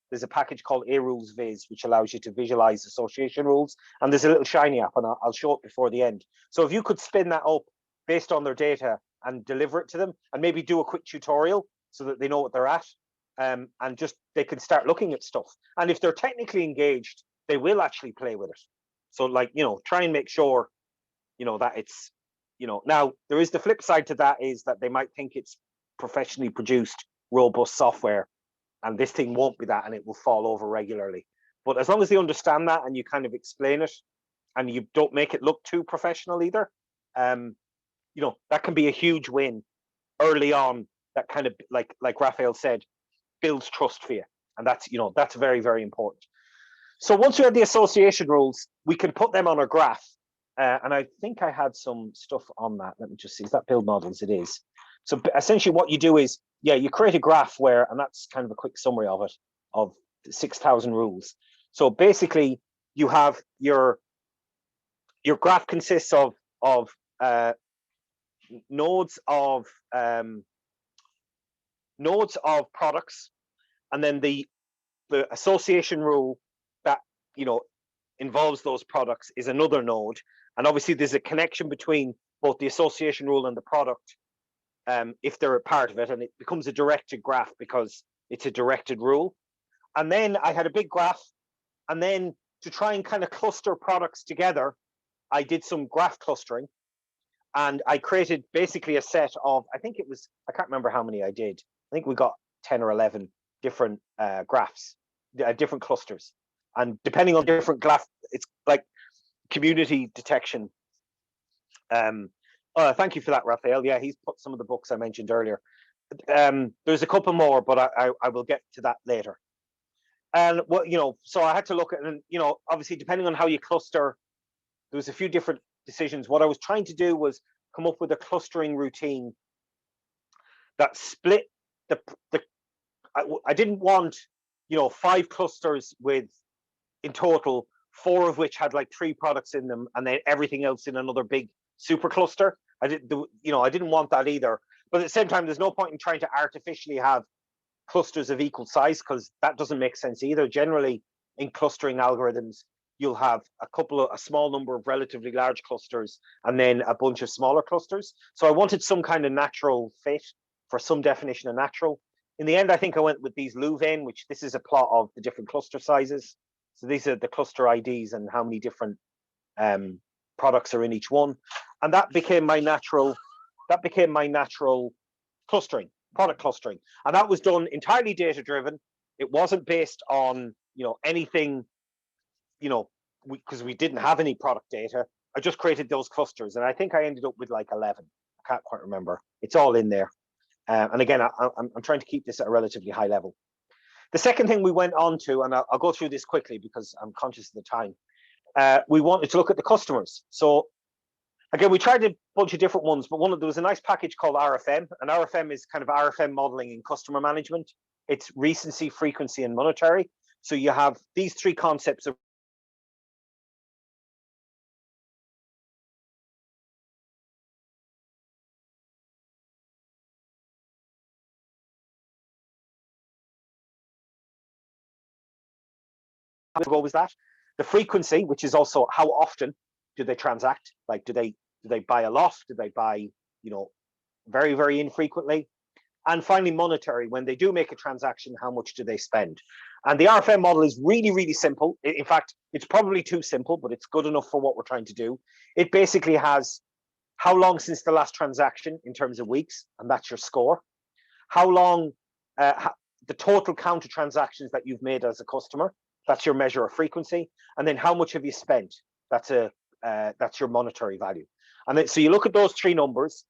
there's a package called A Rules Viz, which allows you to visualize association rules. And there's a little Shiny app, and I'll show it before the end. So if you could spin that up based on their data and deliver it to them, and maybe do a quick tutorial so that they know what they're at, and just they can start looking at stuff. And if they're technically engaged, they will actually play with it. So try and make sure, that it's, now there is the flip side to that, is that they might think it's professionally produced, robust software, and this thing won't be that, and it will fall over regularly. But as long as they understand that and you kind of explain it, and you don't make it look too professional either, that can be a huge win early on. That kind of, like Raphael said, builds trust for you, and that's very, very important. So once we have the association rules, we can put them on a graph, and I think I had some stuff on that. Let me just see. Is that build models? It is. So essentially what you do is, you create a graph where, and that's kind of a quick summary of it, of 6,000 rules. So basically you have your graph consists of nodes of products, and then the association rule that involves those products is another node. And obviously there's a connection between both the association rule and the product, if they're a part of it, and it becomes a directed graph because it's a directed rule. And then I had a big graph, and then to try and kind of cluster products together, I did some graph clustering, and I created basically a set of, I can't remember how many I did. I think we got 10 or 11 different graphs, different clusters. And depending on different graph, it's like community detection. Thank you for that, Raphael. Yeah, he's put some of the books I mentioned earlier. There's a couple more, but I will get to that later. And so I had to look at, and obviously depending on how you cluster, there was a few different decisions. What I was trying to do was come up with a clustering routine that split the I didn't want, 5 clusters with, in total, 4 of which had like 3 products in them, and then everything else in another big super cluster. I didn't want that either. But at the same time, there's no point in trying to artificially have clusters of equal size, because that doesn't make sense either. Generally, in clustering algorithms, you'll have a small number of relatively large clusters and then a bunch of smaller clusters. So I wanted some kind of natural fit for some definition of natural. In the end, I think I went with these Louvain, which this is a plot of the different cluster sizes. So these are the cluster IDs and how many different products are in each one. And that became my natural clustering, product clustering. And that was done entirely data driven. It wasn't based on, anything, because we didn't have any product data. I just created those clusters, and I think I ended up with like 11. I can't quite remember. It's all in there. And again, I'm trying to keep this at a relatively high level. The second thing we went on to, and I'll go through this quickly because I'm conscious of the time. We wanted to look at the customers. So again, we tried a bunch of different ones, but there was a nice package called RFM, and RFM is kind of RFM modeling in customer management. It's recency, frequency, and monetary. So you have these 3 concepts of what was that? The frequency, which is also how often do they transact? Like, do they buy a lot? Do they buy, very, very infrequently? And finally, monetary. When they do make a transaction, how much do they spend? And the RFM model is really, really simple. In fact, it's probably too simple, but it's good enough for what we're trying to do. It basically has how long since the last transaction in terms of weeks, and that's your score. How long, the total count of transactions that you've made as a customer, that's your measure of frequency. And then how much have you spent? That's your monetary value. And then, so you look at those 3 numbers,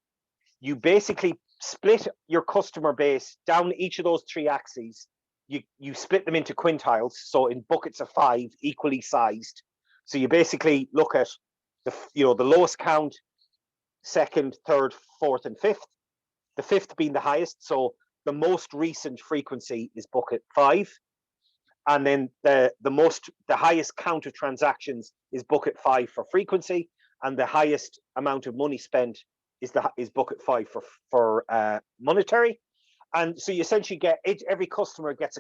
you basically split your customer base down each of those 3 axes. You split them into quintiles, so in buckets of 5, equally sized. So you basically look at the lowest count, second, third, fourth, and fifth. The fifth being the highest, so the most recent frequency is bucket 5. And then the highest count of transactions is bucket 5 for frequency, and the highest amount of money spent is bucket 5 for monetary. And so you essentially get every customer gets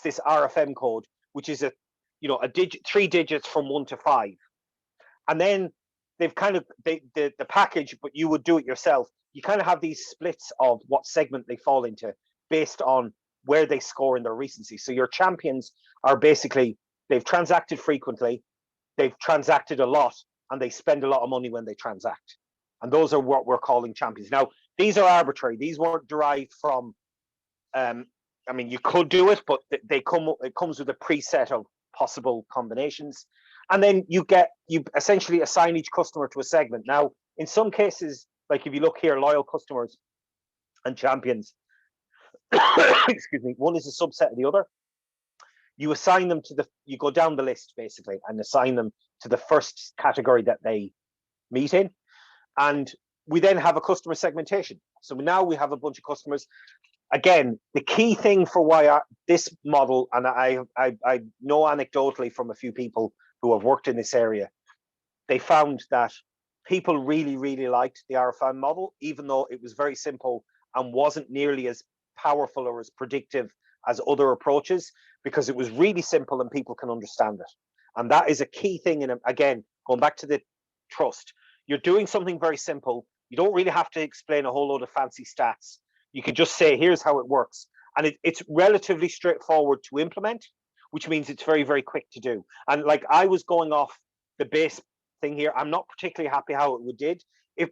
this RFM code, which is a 3 digits from 1 to 5. And then they've kind of the package, but you would do it yourself. You kind of have these splits of what segment they fall into based on where they score in their recency. So your champions are basically, they've transacted frequently, they've transacted a lot, and they spend a lot of money when they transact. And those are what we're calling champions. Now, these are arbitrary. These weren't derived from, you could do it, but it comes with a preset of possible combinations. And then you essentially assign each customer to a segment. Now, in some cases, like if you look here, loyal customers and champions, excuse me, one is a subset of the other. You assign them you go down the list basically and assign them to the first category that they meet in. And we then have a customer segmentation. So now we have a bunch of customers. Again, the key thing for why this model, and I know anecdotally from a few people who have worked in this area, they found that people really, really liked the RFM model, even though it was very simple and wasn't nearly as powerful or as predictive as other approaches, because it was really simple and people can understand it. And that is a key thing. And again, going back to the trust, you're doing something very simple. You don't really have to explain a whole load of fancy stats. You can just say, here's how it works. And it's relatively straightforward to implement, which means it's very, very quick to do. And like I was going off the base thing here, I'm not particularly happy how it did,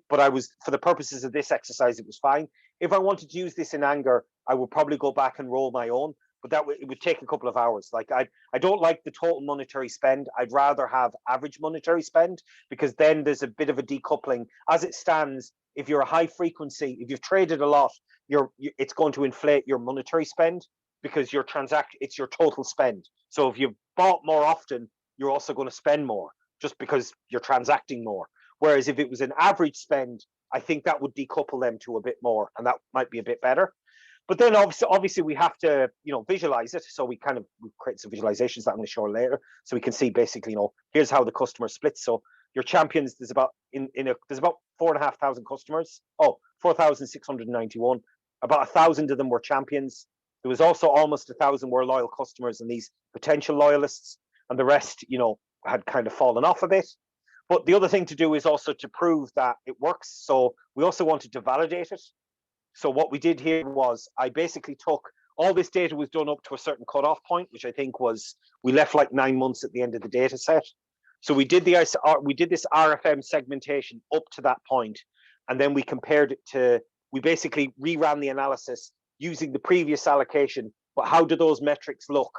but I was, for the purposes of this exercise, it was fine. If I wanted to use this in Anger, I would probably go back and roll my own, but it would take a couple of hours. Like I don't like the total monetary spend. I'd rather have average monetary spend, because then there's a bit of a decoupling. As it stands, if you're a high frequency, if you've traded a lot, it's going to inflate your monetary spend, because it's your total spend. So if you've bought more often, you're also going to spend more just because you're transacting more. Whereas if it was an average spend, I think that would decouple them to a bit more, and that might be a bit better. But then obviously we have to, visualize it. So we create some visualizations that I'm going to show later, so we can see basically, here's how the customer splits. So your champions, there's about there's about 4,500 customers. Oh, 4,691. About 1,000 of them were champions. There was also almost 1,000 were loyal customers and these potential loyalists, and the rest, had kind of fallen off a bit. But the other thing to do is also to prove that it works. So we also wanted to validate it. So what we did here was I basically took all this data was done up to a certain cutoff point, which I think was we left like 9 months at the end of the data set. So we did this RFM segmentation up to that point, and then we compared it to, we basically reran the analysis using the previous allocation, but how do those metrics look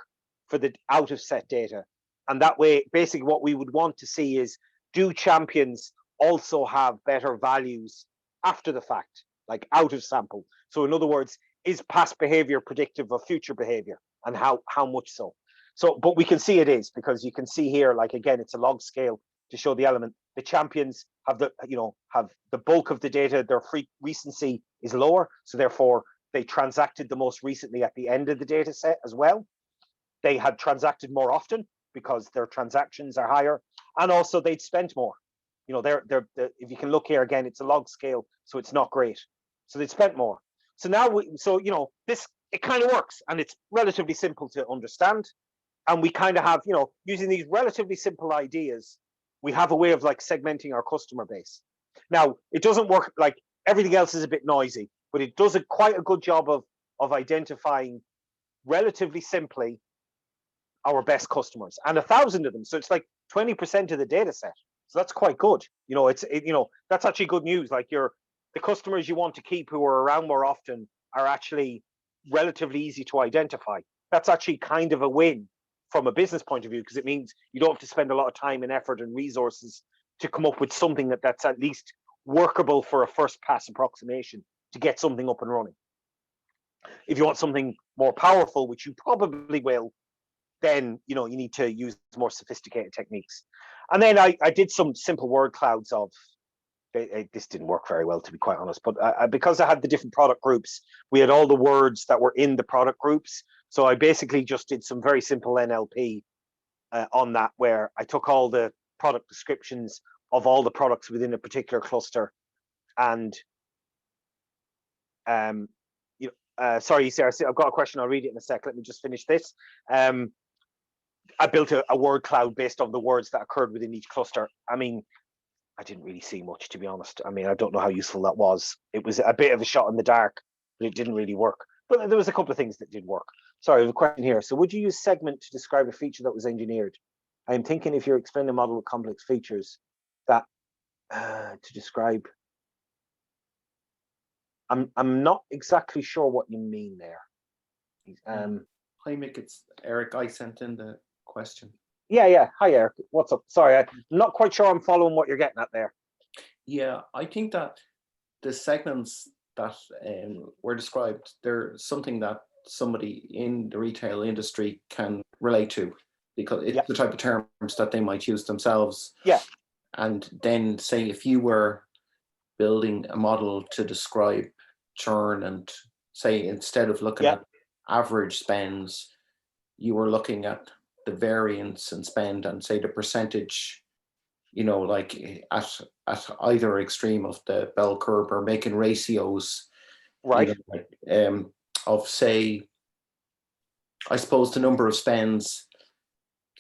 for the out of set data? And that way, basically what we would want to see is, do champions also have better values after the fact, like out of sample? So in other words, is past behavior predictive of future behavior, and how much so? So, but we can see it is, because you can see here, like, again, it's a log scale to show the element. The champions have have the bulk of the data, their recency is lower. So therefore they transacted the most recently at the end of the data set as well. They had transacted more often because their transactions are higher, and also they'd spent more. They're if you can look here again, it's a log scale, so it's not great. So they'd spent more. So now this, it kind of works, and it's relatively simple to understand. And we kind of have, using these relatively simple ideas, we have a way of like segmenting our customer base. Now, it doesn't work, like everything else is a bit noisy, but it does quite a good job of identifying relatively simply our best customers, and 1,000 of them. So it's like 20% of the data set. So that's quite good. That's actually good news. Like the customers you want to keep who are around more often are actually relatively easy to identify. That's actually kind of a win from a business point of view, because it means you don't have to spend a lot of time and effort and resources to come up with something that's at least workable for a first pass approximation to get something up and running. If you want something more powerful, which you probably will, then you need to use more sophisticated techniques. And then I did some simple word clouds of, this didn't work very well, to be quite honest, but because I had the different product groups, we had all the words that were in the product groups. So I basically just did some very simple NLP on that, where I took all the product descriptions of all the products within a particular cluster. And sorry, Sarah, I've got a question. I'll read it in a sec. Let me just finish this. I built a word cloud based on the words that occurred within each cluster. I mean, I didn't really see much, to be honest. I mean, I don't know how useful that was. It was a bit of a shot in the dark, but it didn't really work. But there was a couple of things that did work. Sorry, I have a question here. So would you use segment to describe a feature that was engineered? I'm thinking if you're explaining a model with complex features, that to describe. I'm not exactly sure what you mean there. Hi, Mick, it's Eric. I sent in the question. Yeah. Hi, Eric. What's up? Sorry, I'm not quite sure I'm following what you're getting at there. Yeah, I think that the segments that were described, they're something that somebody in the retail industry can relate to, because it's the type of terms that they might use themselves. Yeah. And then say if you were building a model to describe churn, and say instead of looking at average spends, you were looking at the variance in spend and say the percentage, like at either extreme of the bell curve, or making ratios, right? Of say, I suppose the number of spends.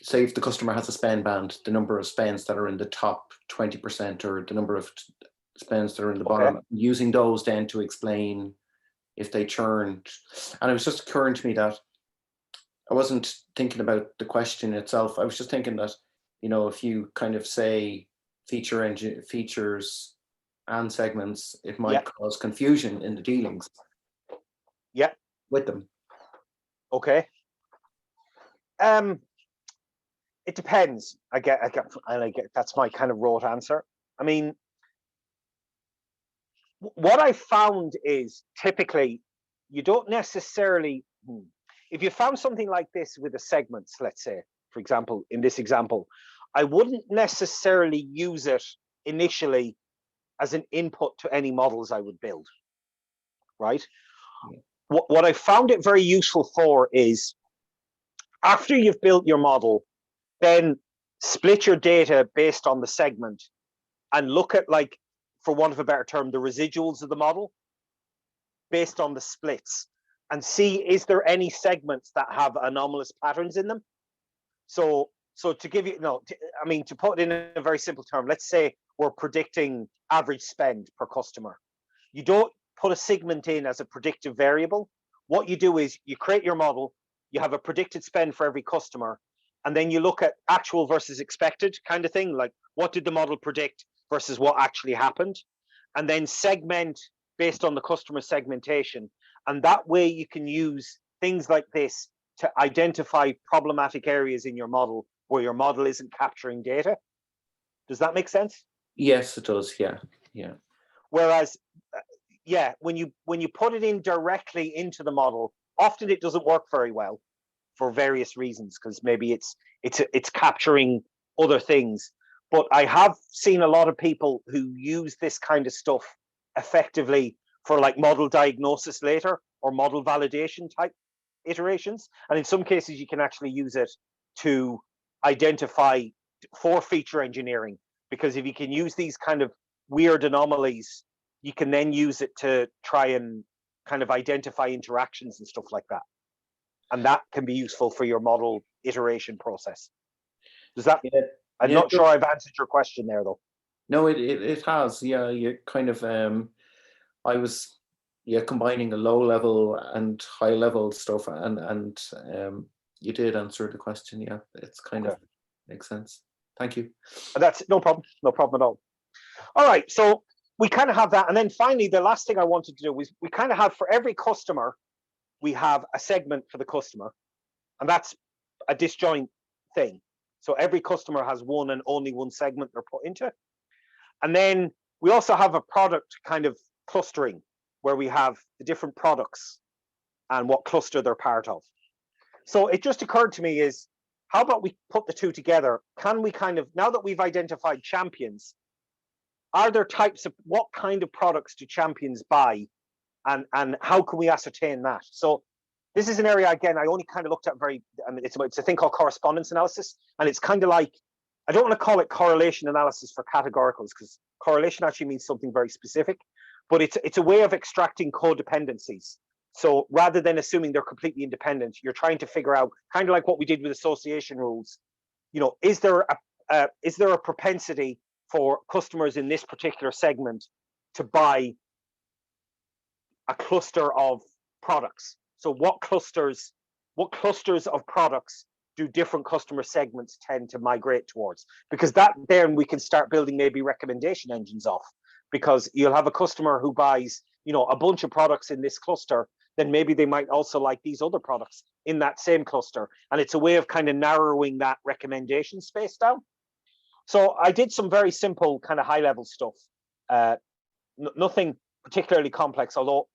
Say if the customer has a spend band, the number of spends that are in the top 20%, or the number of spends that are in the bottom, using those then to explain if they churned. And it was just occurring to me that I wasn't thinking about the question itself. I was just thinking that, if you kind of say features and segments, it might cause confusion in the dealings with them. Okay. It depends. I get that's my kind of rote answer. I mean, what I found is typically you don't necessarily, if you found something like this with the segments, let's say, for example, in this example, I wouldn't necessarily use it initially as an input to any models I would build, right? What I found it very useful for is after you've built your model, then split your data based on the segment and look at, like, for want of a better term, the residuals of the model based on the splits, and see, is there any segments that have anomalous patterns in them? So to give you, I mean, to put it in a very simple term, let's say we're predicting average spend per customer. You don't put a segment in as a predictive variable. What you do is you create your model, you have a predicted spend for every customer, and then you look at actual versus expected kind of thing, like what did the model predict versus what actually happened, and then segment based on the customer segmentation. And that way you can use things like this to identify problematic areas in your model where your model isn't capturing data. Does that make sense? Yes, it does. Yeah, yeah. Whereas, when you put it in directly into the model, often it doesn't work very well for various reasons, because maybe it's capturing other things. But I have seen a lot of people who use this kind of stuff effectively for, like, model diagnosis later or model validation type iterations. And in some cases, you can actually use it to identify for feature engineering, because if you can use these kind of weird anomalies, you can then use it to try and kind of identify interactions and stuff like that. And that can be useful for your model iteration process. Does that? Yeah. I'm not sure I've answered your question there, though. No, it has. Yeah, you kind of I was combining a low level and high level stuff, and you did answer the question. Yeah, it's kind of makes sense. Thank you. That's no problem at all. All right, so we kind of have that, and then finally, the last thing I wanted to do was we kind of have, for every customer, we have a segment for the customer, and that's a disjoint thing. So every customer has one and only one segment they're put into. And then we also have a product kind of clustering where we have the different products and what cluster they're part of. So it just occurred to me is, how about we put the two together? Can we kind of, now that we've identified champions, are there types of, what kind of products do champions buy? And how can we ascertain that? So this is an area, again, I only kind of looked at it's a thing called correspondence analysis. And it's kind of like, I don't want to call it correlation analysis for categoricals, because correlation actually means something very specific, but it's a way of extracting codependencies. So rather than assuming they're completely independent, you're trying to figure out, kind of like what we did with association rules, is there a propensity for customers in this particular segment to buy a cluster of products? So what clusters of products do different customer segments tend to migrate towards? Because that, then we can start building maybe recommendation engines off, because you'll have a customer who buys, a bunch of products in this cluster, then maybe they might also like these other products in that same cluster. And it's a way of kind of narrowing that recommendation space down. So I did some very simple kind of high level stuff, nothing particularly complex, although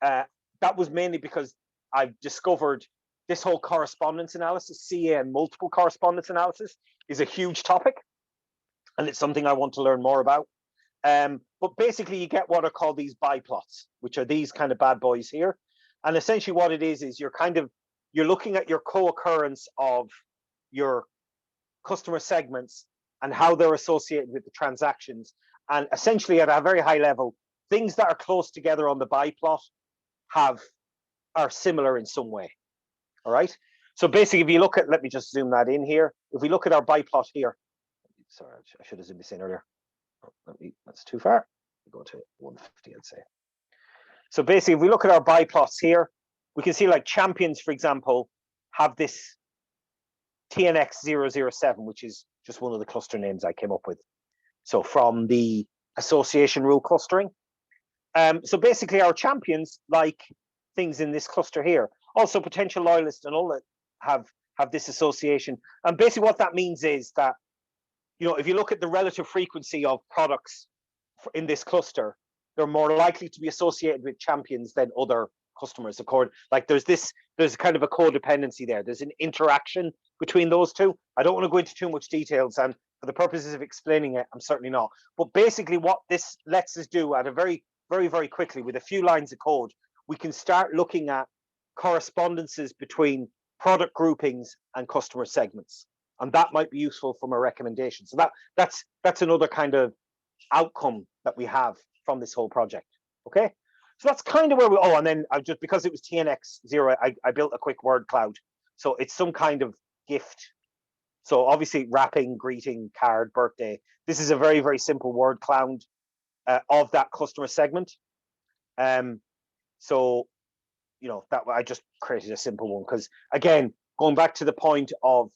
that was mainly because I've discovered this whole correspondence analysis, CA and multiple correspondence analysis, is a huge topic, and it's something I want to learn more about. But basically, you get what are called these biplots, which are these kind of bad boys here. And essentially what it is you're looking at your co-occurrence of your customer segments and how they're associated with the transactions. And essentially, at a very high level, things that are close together on the biplot are similar in some way. All right. So basically, if you look at, let me just zoom that in here. If we look at our biplot here, sorry, I should have zoomed this in earlier. That's too far. Go to 150, I'd say. So basically, if we look at our biplots here, we can see, like, champions, for example, have this TNX007, which is just one of the cluster names I came up with. So from the association rule clustering. So basically, our champions like things in this cluster here. Also, potential loyalists and all that have this association. And basically, what that means is that, if you look at the relative frequency of products in this cluster, they're more likely to be associated with champions than other customers. Like there's kind of a codependency there. There's an interaction between those two. I don't want to go into too much details, and for the purposes of explaining it, I'm certainly not. But basically what this lets us do at a very, very, very quickly with a few lines of code, we can start looking at correspondences between product groupings and customer segments. And that might be useful from a recommendation. So that's another kind of outcome that we have from this whole project. Okay. So that's kind of where we, oh, and then I just, because it was TNX0, I built a quick word cloud. So it's some kind of gift. So obviously wrapping, greeting, card, birthday. This is a very, very simple word cloud of that customer segment. So, you know, that I just created a simple one because, again, going back to the point of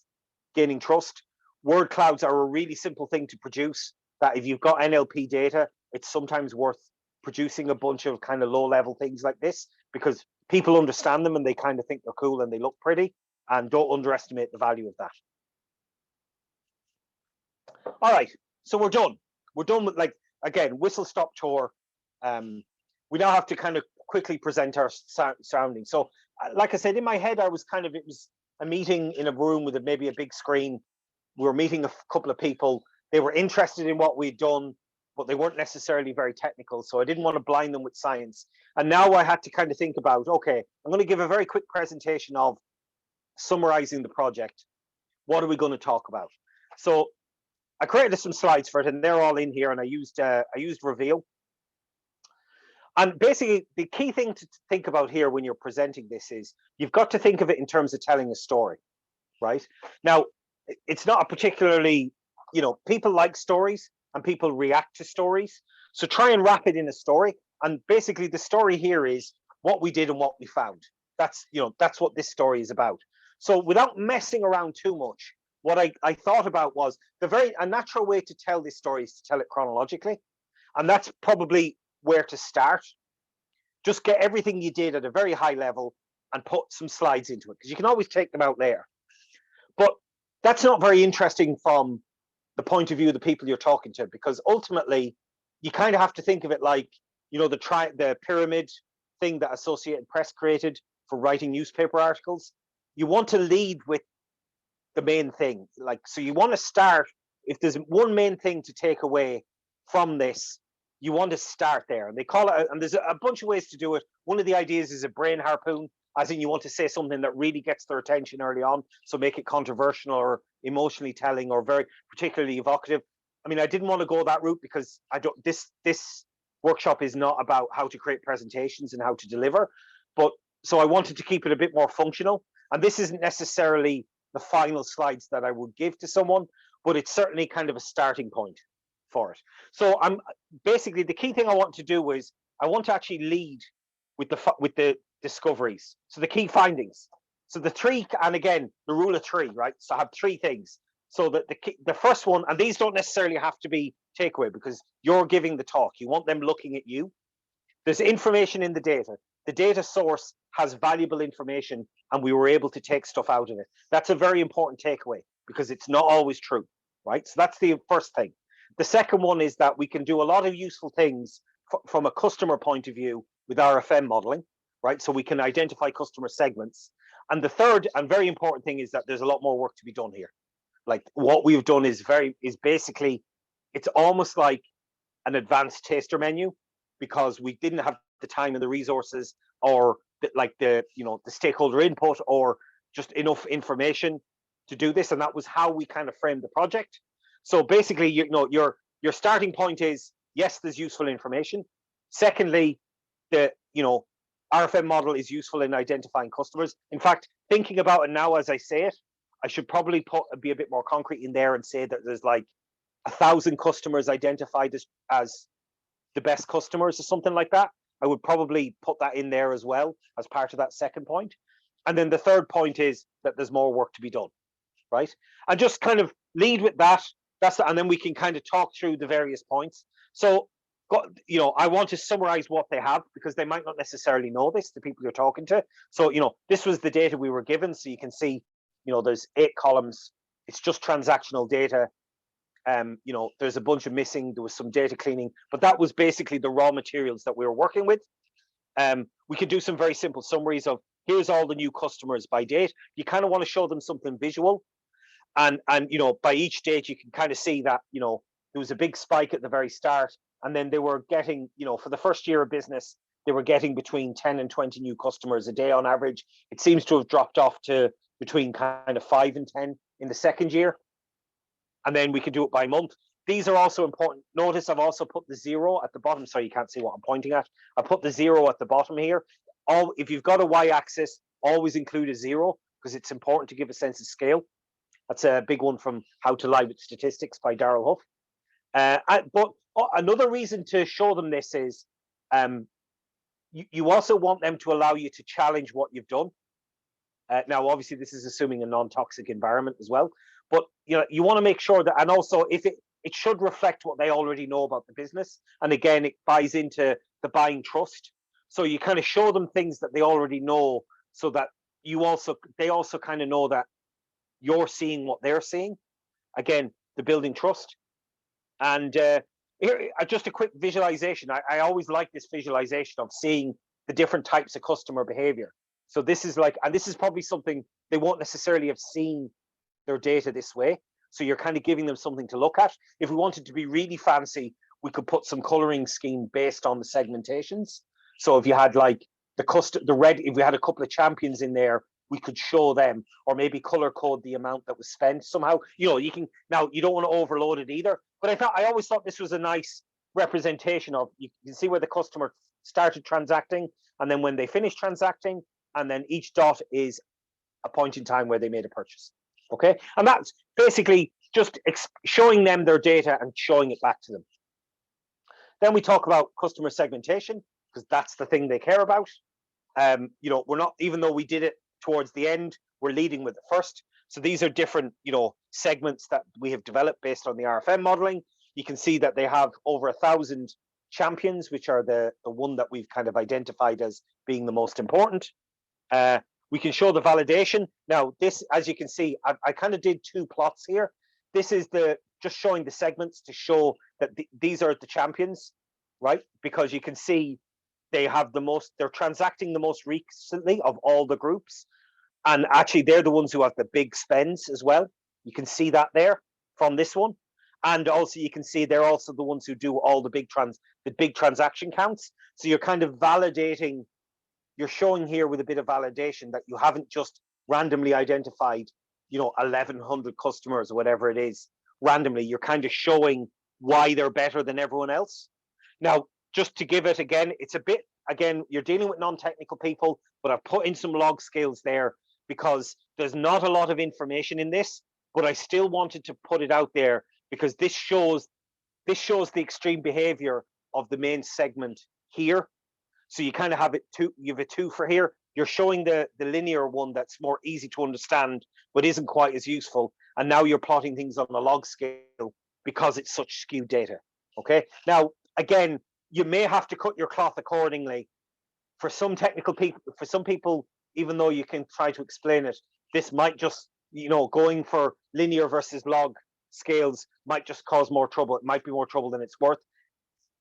gaining trust, word clouds are a really simple thing to produce, that if you've got NLP data, it's sometimes worth producing a bunch of kind of low level things like this because people understand them and they kind of think they're cool and they look pretty, and don't underestimate the value of that. All right, so we're done. We're done with, like, again, whistle stop tour. We now have to kind of quickly present our surroundings. So like I said, in my head, it was a meeting in a room with maybe a big screen. We were meeting a couple of people. They were interested in what we'd done, but they weren't necessarily very technical. So I didn't want to blind them with science. And now I had to kind of think about, okay, I'm going to give a very quick presentation of summarizing the project. What are we going to talk about? So I created some slides for it, and they're all in here. And I used Reveal. And basically, the key thing to think about here when you're presenting this is you've got to think of it in terms of telling a story, right? Now, it's not a particularly, you know, people like stories and people react to stories. So try and wrap it in a story. And basically, the story here is what we did and what we found. That's, you know, that's what this story is about. So without messing around too much, what I thought about was a natural way to tell this story is to tell it chronologically. And that's probably where to start. Just get everything you did at a very high level and put some slides into it, because you can always take them out later. But that's not very interesting from the point of view of the people you're talking to, because ultimately you kind of have to think of it like, you know, the pyramid thing that Associated Press created for writing newspaper articles. You want to lead with the main thing. Like, so you want to start, if there's one main thing to take away from this, you want to start there. And they call it, and there's a bunch of ways to do it. One of the ideas is a brain harpoon, as in you want to say something that really gets their attention early on. So make it controversial or emotionally telling or very particularly evocative. I mean, I didn't want to go that route because this workshop is not about how to create presentations and how to deliver. But so I wanted to keep it a bit more functional. And this isn't necessarily the final slides that I would give to someone, but it's certainly kind of a starting point for it. So I'm basically, the key thing I want to do is I want to actually lead with the discoveries. So the key findings. So the three, and again, the rule of three, right? So I have three things. So that the first one, and these don't necessarily have to be takeaway because you're giving the talk. You want them looking at you. There's information in the data. The data source has valuable information and we were able to take stuff out of it. That's a very important takeaway because it's not always true, right? So that's the first thing. The second one is that we can do a lot of useful things from a customer point of view with RFM modeling, right? So we can identify customer segments. And the third and very important thing is that there's a lot more work to be done here. Like what we've done is basically, it's almost like an advanced taster menu because we didn't have the time and the resources or the stakeholder input or just enough information to do this. And that was how we kind of framed the project. So basically, your starting point is, yes, there's useful information. Secondly, the RFM model is useful in identifying customers. In fact, thinking about it now as I say it, I should probably be a bit more concrete in there and say that there's like 1,000 customers identified as the best customers or something like that. I would probably put that in there as well as part of that second point. And then the third point is that there's more work to be done, right? And just kind of lead with that. And then we can kind of talk through the various points. So, I want to summarize what they have because they might not necessarily know this, the people you're talking to. So, this was the data we were given. So you can see, there's 8 columns. It's just transactional data. There's a bunch of missing. There was some data cleaning, but that was basically the raw materials that we were working with. We could do some very simple summaries of here's all the new customers by date. You kind of want to show them something visual. And by each date, you can kind of see that, there was a big spike at the very start. And then they were getting, for the first year of business, they were getting between 10 and 20 new customers a day on average. It seems to have dropped off to between kind of 5 and 10 in the second year. And then we can do it by month. These are also important. Notice I've also put the 0 at the bottom. Sorry, you can't see what I'm pointing at. I put the 0 at the bottom here. If you've got a y-axis, always include a 0 because it's important to give a sense of scale. That's a big one from How to Lie with Statistics by Darrell Huff. But another reason to show them this is you also want them to allow you to challenge what you've done. Now, obviously, this is assuming a non-toxic environment as well. But you want to make sure that, and also if it should reflect what they already know about the business. And again, it buys into the buying trust. So you kind of show them things that they already know, so that they also kind of know that you're seeing what they're seeing. Again, the building trust. And here, just a quick visualization. I always like this visualization of seeing the different types of customer behavior. So this is and this is probably something they won't necessarily have seen their data this way. So you're kind of giving them something to look at. If we wanted to be really fancy, we could put some coloring scheme based on the segmentations. So if you had the red, if we had a couple of champions in there, we could show them, or maybe color code the amount that was spent somehow. You can, now you don't want to overload it either, but I always thought this was a nice representation of, you can see where the customer started transacting and then when they finished transacting, and then each dot is a point in time where they made a purchase. Okay, and that's basically just showing them their data and showing it back to them. Then we talk about customer segmentation, because that's the thing they care about. We're not, even though we did it towards the end, we're leading with it first. So these are different, segments that we have developed based on the RFM modeling. You can see that they have over 1,000 champions, which are the one that we've kind of identified as being the most important. We can show the validation. Now, this, as you can see, I kind of did 2 plots here. This is just showing the segments to show that these are the champions, right? Because you can see they're transacting the most recently of all the groups. And actually, they're the ones who have the big spends as well. You can see that there from this one. And also you can see they're also the ones who do all the big transaction counts. So you're kind of validating, you're showing here with a bit of validation that you haven't just randomly identified, 1,100 customers or whatever it is, randomly. You're kind of showing why they're better than everyone else. Now, just to give it again, it's a bit, again, you're dealing with non-technical people, but I've put in some log scales there because there's not a lot of information in this, but I still wanted to put it out there because this shows the extreme behavior of the main segment here. So you kind of have you have a 2 for here. You're showing the linear one that's more easy to understand, but isn't quite as useful. And now you're plotting things on a log scale because it's such skewed data. Okay. Now, again, you may have to cut your cloth accordingly. For some technical people, for some people, even though you can try to explain it, this might just, going for linear versus log scales might just cause more trouble. It might be more trouble than it's worth.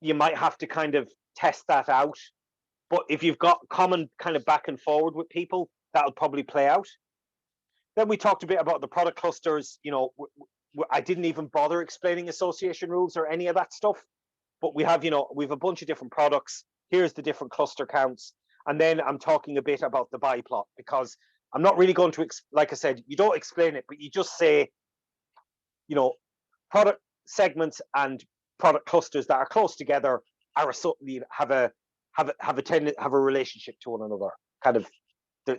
You might have to kind of test that out. But if you've got common kind of back and forward with people, that'll probably play out. Then we talked a bit about the product clusters. I didn't even bother explaining association rules or any of that stuff. But we have, we have a bunch of different products. Here's the different cluster counts. And then I'm talking a bit about the buy plot, because I'm not really going to, like I said, you don't explain it, but you just say, product segments and product clusters that are close together are have a relationship to one another. Kind of,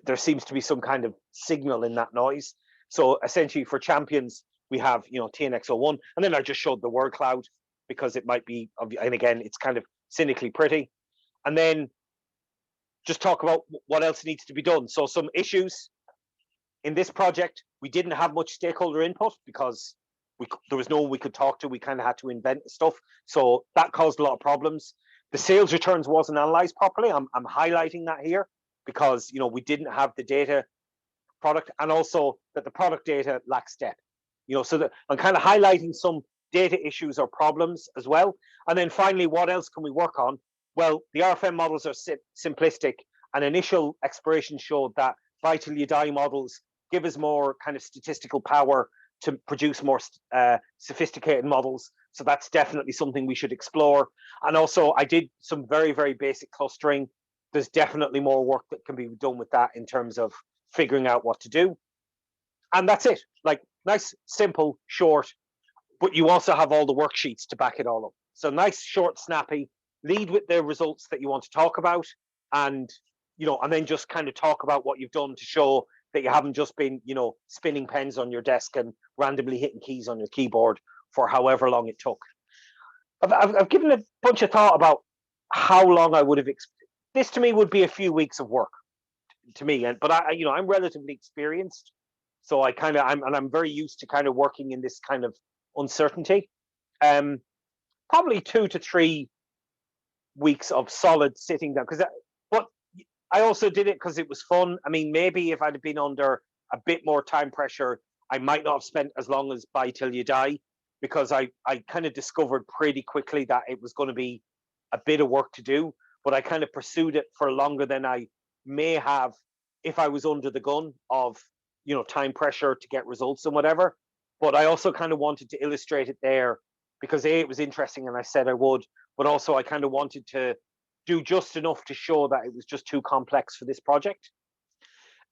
there seems to be some kind of signal in that noise. So essentially, for champions, we have TNX01, and then I just showed the word cloud because it might be, and again, it's kind of cynically pretty. And then just talk about what else needs to be done. So some issues in this project, we didn't have much stakeholder input because there was no one we could talk to. We kind of had to invent stuff. So that caused a lot of problems. The sales returns wasn't analyzed properly. I'm highlighting that here because we didn't have the data product, and also that the product data lacks depth. So that I'm kind of highlighting some data issues or problems as well. And then finally, what else can we work on? Well, the RFM models are simplistic, and initial exploration showed that vital UDI models give us more kind of statistical power to produce more sophisticated models. So that's definitely something we should explore. And also I did some very, very basic clustering. There's definitely more work that can be done with that in terms of figuring out what to do. And that's it. Like, nice, simple, short, but you also have all the worksheets to back it all up. So nice, short, snappy, lead with the results that you want to talk about, and, you know, and then just kind of talk about what you've done to show that you haven't just been, you know, spinning pens on your desk and randomly hitting keys on your keyboard for however long it took. I've given a bunch of thought about how long I would have, this to me would be a few weeks of work to me. But you know, I'm relatively experienced. So I'm very used to kind of working in this kind of uncertainty. Probably 2 to 3 weeks of solid sitting down, but I also did it because it was fun. I mean, maybe if I'd been under a bit more time pressure, I might not have spent as long as Buy Till You Die, because I kind of discovered pretty quickly that it was going to be a bit of work to do, but I kind of pursued it for longer than I may have if I was under the gun of, you know, time pressure to get results and whatever. But I also kind of wanted to illustrate it there because A, it was interesting and I said I would, but also I kind of wanted to do just enough to show that it was just too complex for this project.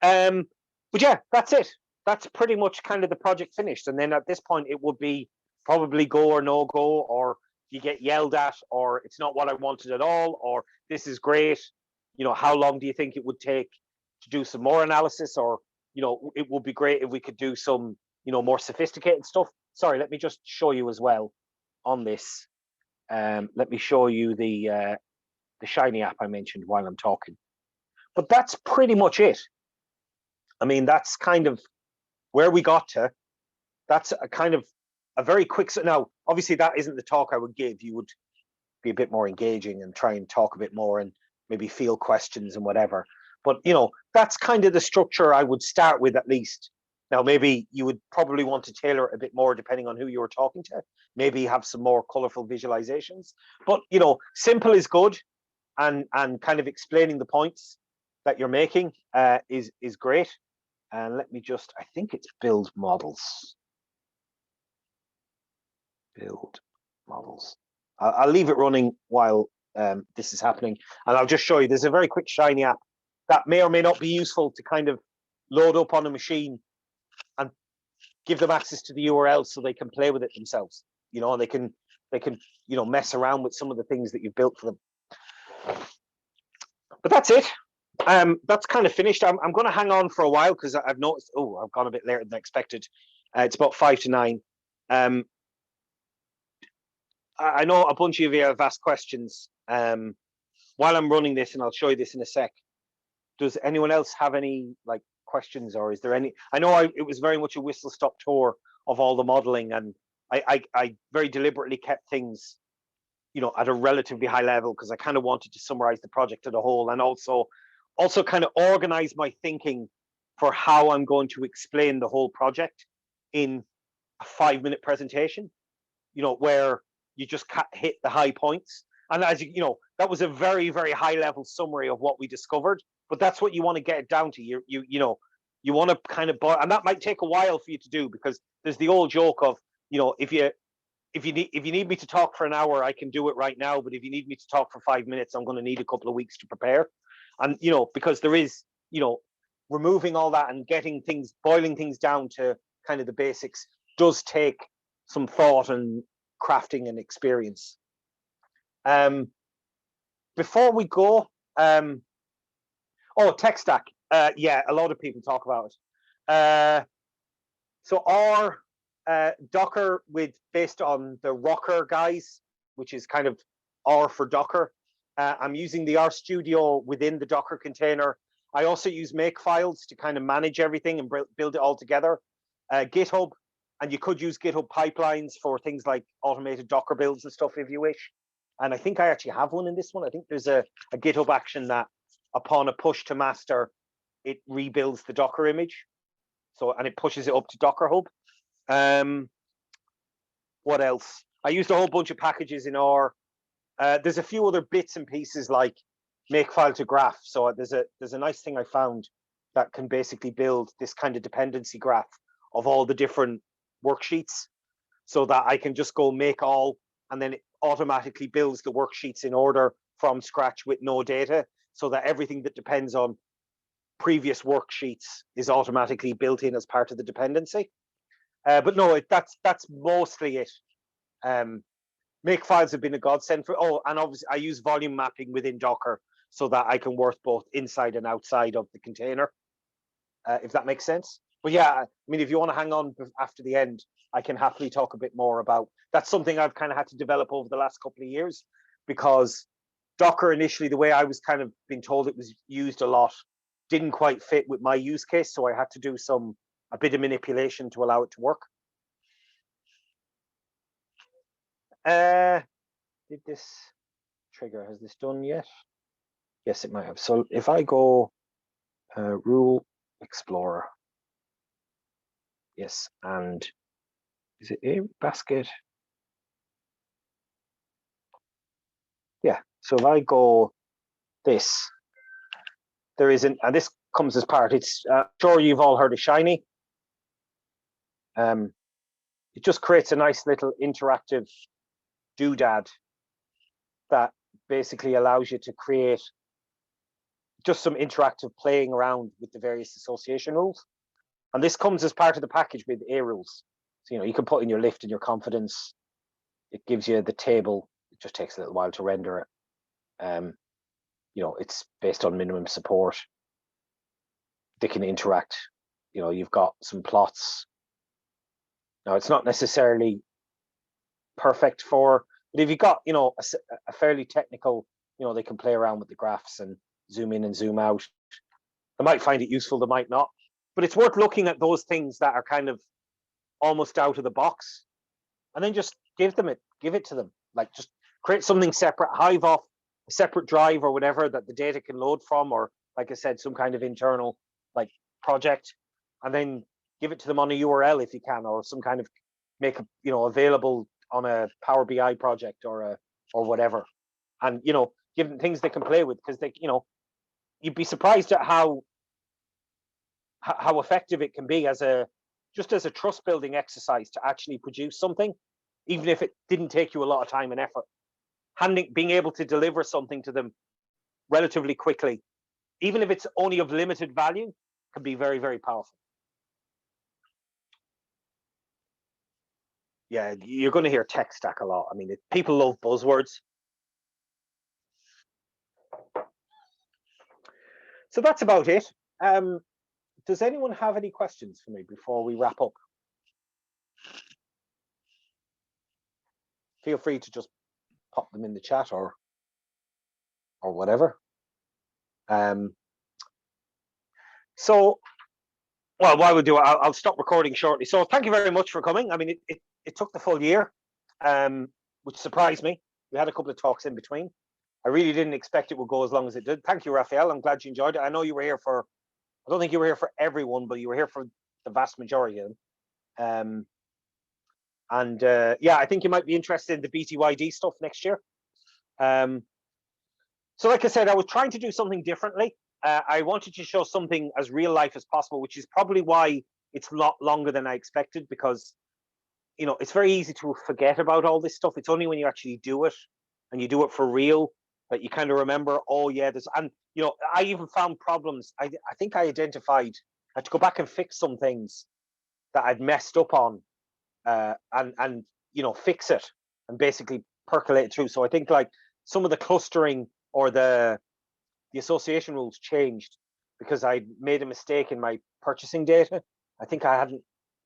But yeah, that's it. That's pretty much kind of the project finished. And then at this point, it would be probably go or no go, or you get yelled at, or it's not what I wanted at all, or this is great. You know, how long do you think it would take to do some more analysis? Or, you know, it would be great if we could do some, you know, more sophisticated stuff. Sorry, let me just show you as well on this. Let me show you the Shiny app I mentioned while I'm talking. But that's pretty much it. I mean, that's kind of where we got to. That's a kind of a very quick. Now, obviously, that isn't the talk I would give. You would be a bit more engaging and try and talk a bit more and maybe field questions and whatever. But, you know, that's kind of the structure I would start with, at least. Now, maybe you would probably want to tailor it a bit more depending on who you were talking to. Maybe have some more colorful visualizations. But, you know, simple is good, and kind of explaining the points that you're making is great. And let me just, I think it's build models. Build models. I'll leave it running while this is happening. And I'll just show you, there's a very quick Shiny app that may or may not be useful to kind of load up on a machine and give them access to the URL so they can play with it themselves. You know, and they can, you know, mess around with some of the things that you've built for them. But that's it. That's kind of finished. I'm going to hang on for a while because I've noticed, I've gone a bit later than expected. It's about 8 to 9. I know a bunch of you have asked questions while I'm running this, and I'll show you this in a sec. Does anyone else have any like questions, or is there any? I know it was very much a whistle-stop tour of all the modeling, and I very deliberately kept things, you know, at a relatively high level because I kind of wanted to summarize the project as a whole, and also kind of organize my thinking for how I'm going to explain the whole project in a 5-minute presentation, you know, where you just hit the high points. And as you know, that was a very, very high level summary of what we discovered, but that's what you want to get it down to. You know, you want to kind of, and that might take a while for you to do, because there's the old joke of, you know, if you need me to talk for an hour, I can do it right now. But if you need me to talk for 5 minutes, I'm going to need a couple of weeks to prepare. And, you know, because there is, you know, removing all that and boiling things down to kind of the basics does take some thought and crafting and experience. Before we go, tech stack. Yeah, a lot of people talk about it. So our Docker based on the Rocker guys, which is kind of R for Docker. I'm using the RStudio within the Docker container. I also use Makefiles to kind of manage everything and build it all together. GitHub, and you could use GitHub pipelines for things like automated Docker builds and stuff if you wish. And I think I actually have one in this one. I think there's a GitHub action that upon a push to master, it rebuilds the Docker image. So, and it pushes it up to Docker Hub. What else? I used a whole bunch of packages in R. There's a few other bits and pieces like Makefile to graph. So there's a nice thing I found that can basically build this kind of dependency graph of all the different worksheets so that I can just go make all, and then it automatically builds the worksheets in order from scratch with no data, so that everything that depends on previous worksheets is automatically built in as part of the dependency. But no, that's mostly it. Makefiles have been a godsend for. Oh, and obviously I use volume mapping within Docker so that I can work both inside and outside of the container, if that makes sense. But yeah, I mean, if you want to hang on after the end, I can happily talk a bit more about. That's something I've kind of had to develop over the last couple of years, because Docker initially, the way I was kind of been told it was used a lot, didn't quite fit with my use case. So I had to do a bit of manipulation to allow it to work. Did this trigger, has this done yet? Yes, it might have. So if I go rule explorer, yes, and is it a basket? Yeah, so if I go this, there isn't, and this comes as part, it's sure you've all heard of Shiny. It just creates a nice little interactive doodad that basically allows you to create just some interactive playing around with the various association rules. And this comes as part of the package with A rules. So, you can put in your lift and your confidence. It gives you the table. It just takes a little while to render it. It's based on minimum support. They can interact. You've got some plots. Now, it's not necessarily perfect for, but if you've got, a fairly technical, they can play around with the graphs and zoom in and zoom out. They might find it useful, they might not. But it's worth looking at those things that are kind of almost out of the box, and then just give it to them. Like, just create something separate, hive off a separate drive or whatever that the data can load from, or like I said, some kind of internal like project, and then give it to them on a URL if you can, or some kind of make available on a Power BI project or whatever, and give them things they can play with, because they you'd be surprised at how effective it can be as a trust building exercise to actually produce something, even if it didn't take you a lot of time and effort. Being able to deliver something to them relatively quickly, even if it's only of limited value, can be very, very powerful. Yeah, you're going to hear tech stack a lot. I mean, people love buzzwords. So that's about it. Does anyone have any questions for me before we wrap up? Feel free to just pop them in the chat or whatever. So, well, what we'll do, I'll stop recording shortly. So thank you very much for coming. I mean, it took the full year, which surprised me. We had a couple of talks in between. I really didn't expect it would go as long as it did. Thank you, Raphael. I'm glad you enjoyed it. I know you were here for, I don't think you were here for everyone, but you were here for the vast majority of them. Yeah, I think you might be interested in the BTYD stuff next year. So like I said, I was trying to do something differently. I wanted to show something as real life as possible, which is probably why it's a lot longer than I expected, because it's very easy to forget about all this stuff. It's only when you actually do it and you do it for real that you kind of remember, oh yeah, and I even found problems. I think I identified, I had to go back and fix some things that I'd messed up on, and fix it and basically percolate it through. So I think like some of the clustering or the association rules changed because I made a mistake in my purchasing data. I think I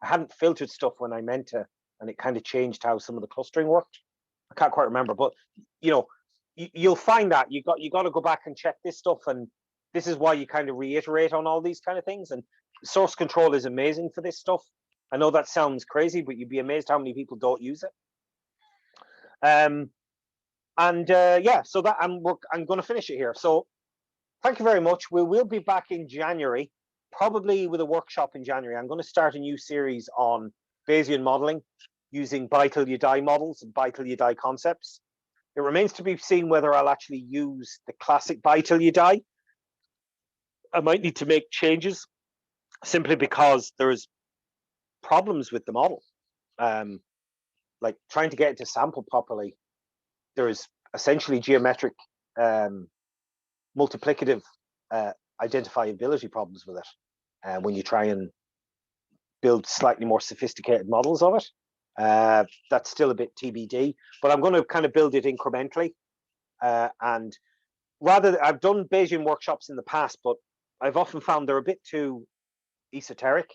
hadn't filtered stuff when I meant to, and it kind of changed how some of the clustering worked. I can't quite remember, but you'll find that you got to go back and check this stuff, and this is why you kind of reiterate on all these kind of things. And source control is amazing for this stuff. I know that sounds crazy, but you'd be amazed how many people don't use it. Yeah, so that I'm going to finish it here. So thank you very much. We'll be back in January, probably with a workshop in January. I'm going to start a new series on Bayesian modeling using buy till you die models and buy till you die concepts. It remains to be seen whether I'll actually use the classic buy till you die. I might need to make changes simply because there's problems with the model. like trying to get it to sample properly, there is essentially geometric multiplicative identifiability problems with it when you try and build slightly more sophisticated models of it. That's still a bit TBD, but I'm going to kind of build it incrementally. And I've done Bayesian workshops in the past, but I've often found they're a bit too esoteric.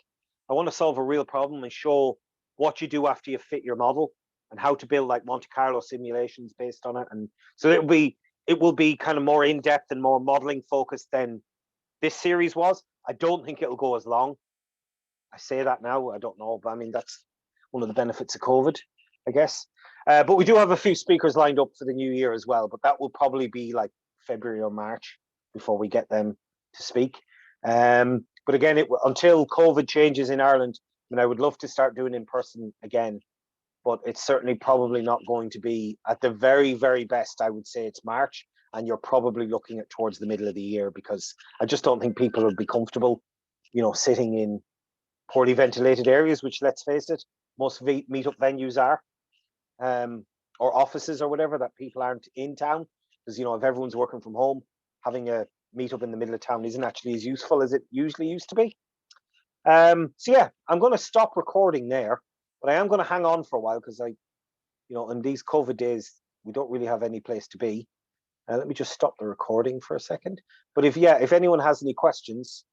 I want to solve a real problem and show what you do after you fit your model and how to build like Monte Carlo simulations based on it. And so it will be kind of more in-depth and more modeling focused than this series was. I don't think it'll go as long. I say that now, I don't know, but I mean, that's one of the benefits of COVID, I guess. But we do have a few speakers lined up for the new year as well, but that will probably be like February or March before we get them to speak. But again, until COVID changes in Ireland, I mean, I would love to start doing in person again, but it's certainly probably not going to be, at the very, very best, I would say it's March, and you're probably looking at towards the middle of the year, because I just don't think people would be comfortable, sitting in poorly ventilated areas, which, let's face it, most meetup venues are, or offices or whatever, that people aren't in town, because if everyone's working from home, having a meetup in the middle of town isn't actually as useful as it usually used to be. So yeah, I'm going to stop recording there, but I am going to hang on for a while, because in these COVID days, we don't really have any place to be. Let me just stop the recording for a second. But if anyone has any questions,